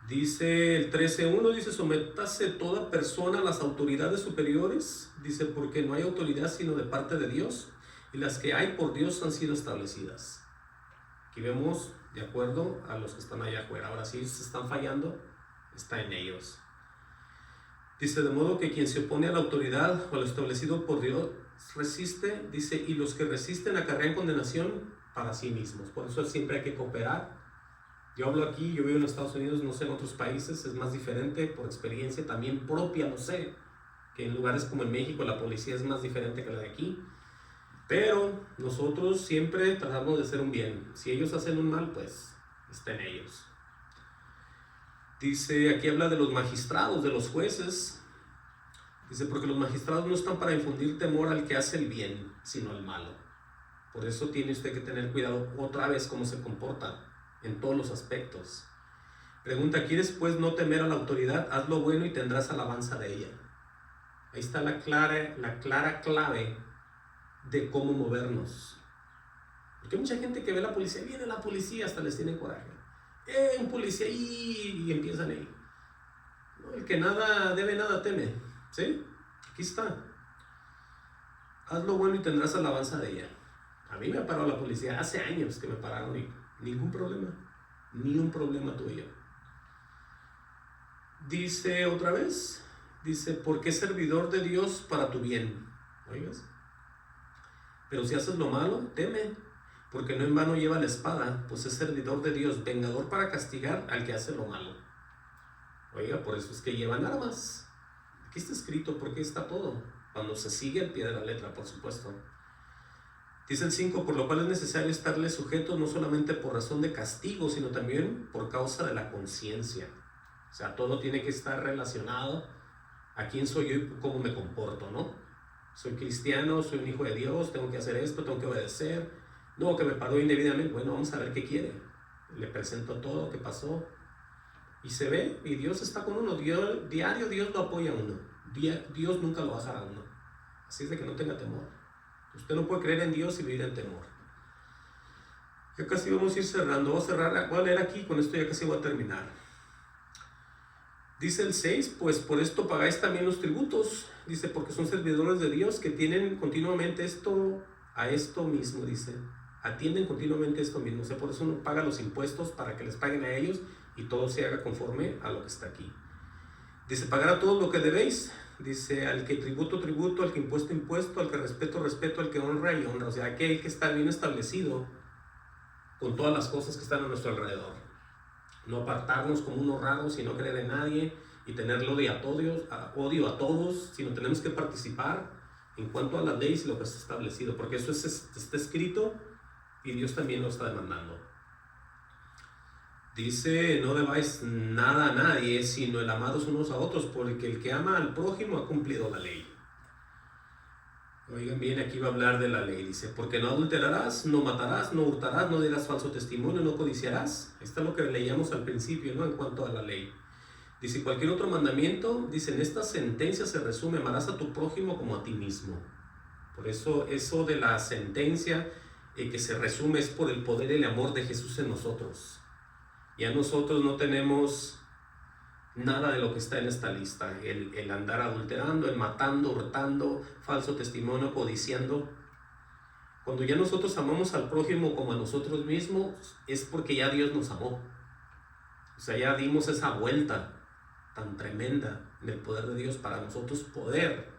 Dice el 13:1, dice, sométase toda persona a las autoridades superiores. Dice, porque no hay autoridad sino de parte de Dios, y las que hay por Dios han sido establecidas. Aquí vemos, de acuerdo a los que están allá afuera. Ahora, si se están fallando, está en ellos. Dice, de modo que quien se opone a la autoridad o a lo establecido por Dios resiste, dice, y los que resisten acarrean condenación para sí mismos. Por eso siempre hay que cooperar. Yo hablo aquí, yo vivo en Estados Unidos, no sé, en otros países es más diferente, por experiencia también propia, lo sé, que en lugares como en México la policía es más diferente que la de aquí. Pero nosotros siempre tratamos de hacer un bien. Si ellos hacen un mal, pues está en ellos. Dice, aquí habla de los magistrados, de los jueces. Dice, porque los magistrados no están para infundir temor al que hace el bien, sino al malo. Por eso tiene usted que tener cuidado otra vez cómo se comporta en todos los aspectos. Pregunta, ¿quieres pues no temer a la autoridad? Haz lo bueno y tendrás alabanza de ella. Ahí está la clara clave de cómo movernos. Porque hay mucha gente que ve a la policía, viene la policía, hasta les tiene coraje. Un policía y empiezan ahí. No, el que nada debe, nada teme. ¿Sí? Aquí está. Haz lo bueno y tendrás alabanza de ella. A mí me ha parado la policía hace años que me pararon y ningún problema. Ni un problema tuyo. Dice otra vez, dice, porque es servidor de Dios para tu bien. ¿Oigas? Pero si haces lo malo, teme, porque no en vano lleva la espada, pues es servidor de Dios, vengador para castigar al que hace lo malo. Oiga, por eso es que llevan armas. Aquí está escrito porque está todo, cuando se sigue al pie de la letra, por supuesto. Dice el 5, por lo cual es necesario estarle sujeto no solamente por razón de castigo, sino también por causa de la conciencia. O sea, todo tiene que estar relacionado a quién soy yo y cómo me comporto, ¿no? Soy cristiano, soy un hijo de Dios, tengo que hacer esto, tengo que obedecer. No, que me paró indebidamente. Bueno, vamos a ver qué quiere. Le presento todo, qué pasó. Y se ve, y Dios está con uno. Diario Dios lo apoya a uno. Dios nunca lo va a dejar a uno. Así es de que no tenga temor. Usted no puede creer en Dios y vivir en temor. Ya casi vamos a ir cerrando. Voy a cerrar, voy a leer aquí, con esto ya casi voy a terminar. Dice el 6, pues por esto pagáis también los tributos. Dice, porque son servidores de Dios que tienen continuamente esto mismo, dice. Atienden continuamente esto mismo. O sea, por eso uno paga los impuestos para que les paguen a ellos y todo se haga conforme a lo que está aquí. Dice, pagar a todos lo que debéis. Dice, al que tributo, tributo, al que impuesto, impuesto, al que respeto, respeto, al que honra y honra. O sea, aquí hay que estar bien establecido con todas las cosas que están a nuestro alrededor. No apartarnos como unos raros y no creer en nadie y tenerle odio a todos, sino tenemos que participar en cuanto a las leyes y lo que está establecido, porque eso está escrito y Dios también lo está demandando. Dice, no debáis nada a nadie, sino el amados unos a otros, porque el que ama al prójimo ha cumplido la ley. Oigan bien, aquí va a hablar de la ley. Dice, porque no adulterarás, no matarás, no hurtarás, no dirás falso testimonio, no codiciarás. Esto es lo que leíamos al principio, ¿no? En cuanto a la ley. Dice, cualquier otro mandamiento, dice, en esta sentencia se resume, amarás a tu prójimo como a ti mismo. Por eso de la sentencia que se resume es por el poder y el amor de Jesús en nosotros. Ya nosotros no tenemos nada de lo que está en esta lista, el andar adulterando, el matando, hurtando, falso testimonio, codiciando. Cuando ya nosotros amamos al prójimo como a nosotros mismos, es porque ya Dios nos amó. O sea, ya dimos esa vuelta tan tremenda en el poder de Dios para nosotros poder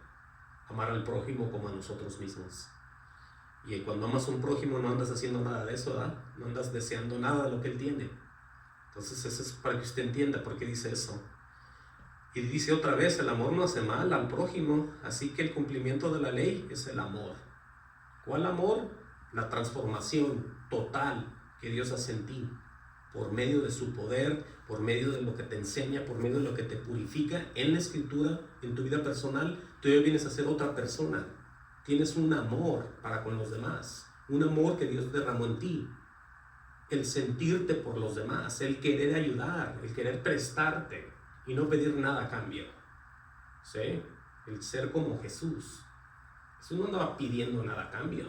amar al prójimo como a nosotros mismos. Y cuando amas a un prójimo no andas haciendo nada de eso, ¿verdad? No andas deseando nada de lo que él tiene. Entonces eso es para que usted entienda por qué dice eso. Y dice otra vez, el amor no hace mal al prójimo, así que el cumplimiento de la ley es el amor. ¿Cuál amor? La transformación total que Dios hace en ti, por medio de su poder, por medio de lo que te enseña, por medio de lo que te purifica en la escritura, en tu vida personal. Tú ya vienes a ser otra persona. Tienes un amor para con los demás, un amor que Dios derramó en ti. El sentirte por los demás, el querer ayudar, el querer prestarte y no pedir nada a cambio. ¿Sí? El ser como Jesús. Jesús no andaba pidiendo nada a cambio.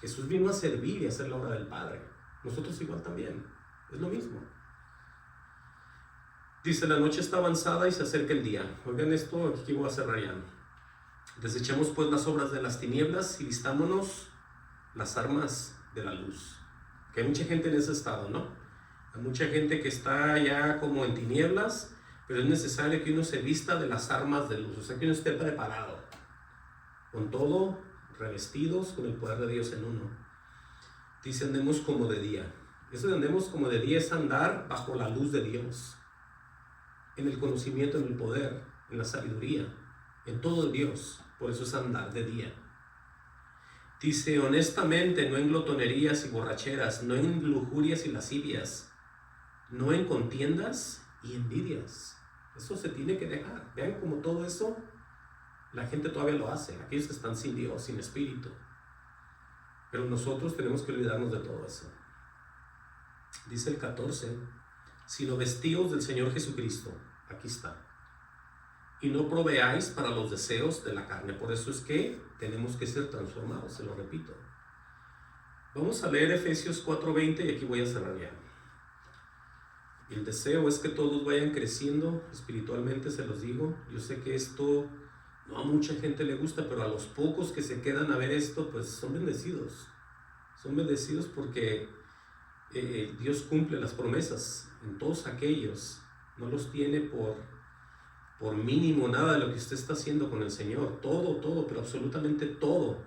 Jesús vino a servir y a hacer la obra del Padre. Nosotros igual también. Es lo mismo. Dice, la noche está avanzada y se acerca el día. Oigan esto, aquí voy a cerrar ya. Desechemos pues las obras de las tinieblas y vistámonos las armas de la luz. Que hay mucha gente en ese estado, ¿no? Hay mucha gente que está ya como en tinieblas, pero es necesario que uno se vista de las armas de luz, o sea que uno esté preparado, con todo, revestidos con el poder de Dios en uno. Dice, andemos como de día. Eso de andemos como de día es andar bajo la luz de Dios, en el conocimiento, en el poder, en la sabiduría, en todo Dios. Por eso es andar de día. Dice, honestamente, no en glotonerías y borracheras, no en lujurias y lascivias, no en contiendas y envidias. Eso se tiene que dejar. Vean cómo todo eso, la gente todavía lo hace, aquellos que están sin Dios, sin espíritu. Pero nosotros tenemos que olvidarnos de todo eso. Dice el 14, sino vestíos del Señor Jesucristo. Aquí está. Y no proveáis para los deseos de la carne. Por eso es que tenemos que ser transformados, se lo repito. Vamos a leer Efesios 4:20 y aquí voy a cerrar ya. El deseo es que todos vayan creciendo espiritualmente, se los digo. Yo sé que esto no a mucha gente le gusta, pero a los pocos que se quedan a ver esto, pues son bendecidos. Son bendecidos porque Dios cumple las promesas en todos aquellos. No los tiene por mínimo nada de lo que usted está haciendo con el Señor. Todo, pero absolutamente todo,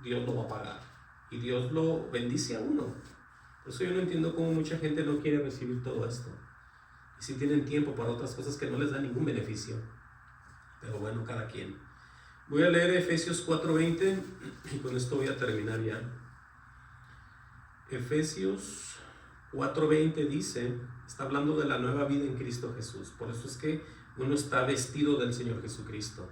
Dios lo va a pagar. Y Dios lo bendice a uno. Por eso yo no entiendo cómo mucha gente no quiere recibir todo esto. Y si tienen tiempo para otras cosas que no les dan ningún beneficio. Pero bueno, cada quien. Voy a leer Efesios 4:20 y con esto voy a terminar ya. Efesios 4:20 dice, está hablando de la nueva vida en Cristo Jesús. Por eso es que Uno está vestido del Señor Jesucristo.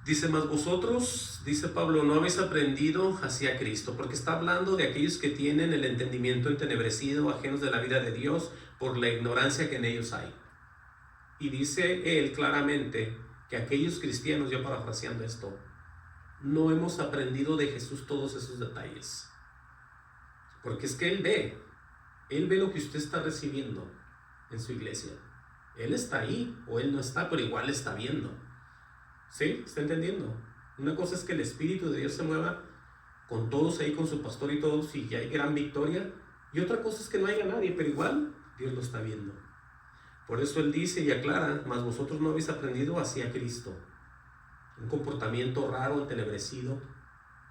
Dice, mas vosotros, dice Pablo, no habéis aprendido hacia Cristo, porque está hablando de aquellos que tienen el entendimiento entenebrecido, ajenos de la vida de Dios, por la ignorancia que en ellos hay. Y dice él claramente que aquellos cristianos, ya parafraseando esto, no hemos aprendido de Jesús todos esos detalles. Porque es que Él ve lo que usted está recibiendo en su iglesia. Él está ahí, o Él no está, pero igual está viendo. ¿Sí? ¿Está entendiendo? Una cosa es que el Espíritu de Dios se mueva con todos ahí, con su pastor y todos, y ya hay gran victoria. Y otra cosa es que no haya nadie, pero igual Dios lo está viendo. Por eso Él dice y aclara, mas vosotros no habéis aprendido hacia Cristo. Un comportamiento raro, entenebrecido.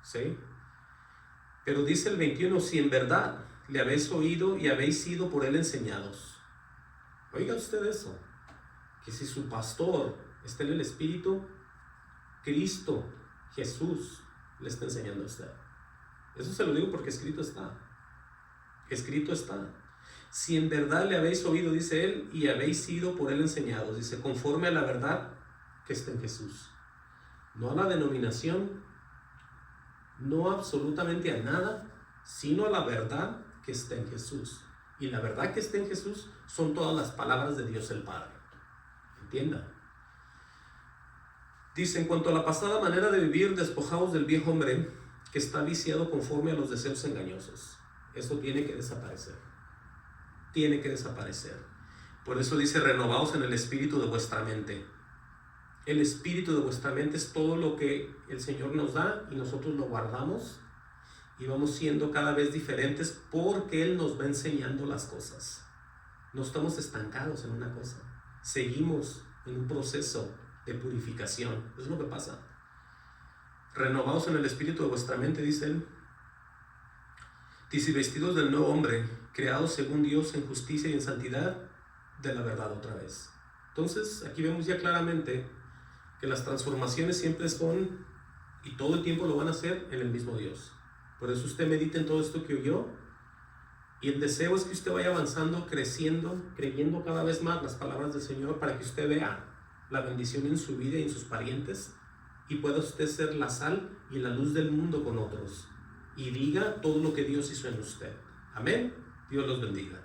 ¿Sí? Pero dice el 21, si en verdad le habéis oído y habéis sido por Él enseñados. Oiga usted eso, que si su pastor está en el Espíritu, Cristo, Jesús, le está enseñando a usted. Eso se lo digo porque escrito está. Escrito está. Si en verdad le habéis oído, dice él, y habéis sido por él enseñados, dice, conforme a la verdad que está en Jesús. No a la denominación, no absolutamente a nada, sino a la verdad que está en Jesús. Y la verdad que está en Jesús son todas las palabras de Dios el Padre. Entienda. Dice, en cuanto a la pasada manera de vivir, despojaos del viejo hombre que está viciado conforme a los deseos engañosos. Eso tiene que desaparecer. Tiene que desaparecer. Por eso dice, renovaos en el espíritu de vuestra mente. El espíritu de vuestra mente es todo lo que el Señor nos da y nosotros lo guardamos y vamos siendo cada vez diferentes porque Él nos va enseñando las cosas. No estamos estancados en una cosa. Seguimos en un proceso de purificación. Eso es lo que pasa. Renovaos en el espíritu de vuestra mente, dice él. Dice, vestidos del nuevo hombre, creados según Dios en justicia y en santidad de la verdad otra vez. Entonces, aquí vemos ya claramente que las transformaciones siempre son, y todo el tiempo lo van a hacer, en el mismo Dios. Por eso usted medita en todo esto que oyó, y el deseo es que usted vaya avanzando, creciendo, creyendo cada vez más las palabras del Señor para que usted vea la bendición en su vida y en sus parientes, y pueda usted ser la sal y la luz del mundo con otros, y diga todo lo que Dios hizo en usted. Amén. Dios los bendiga.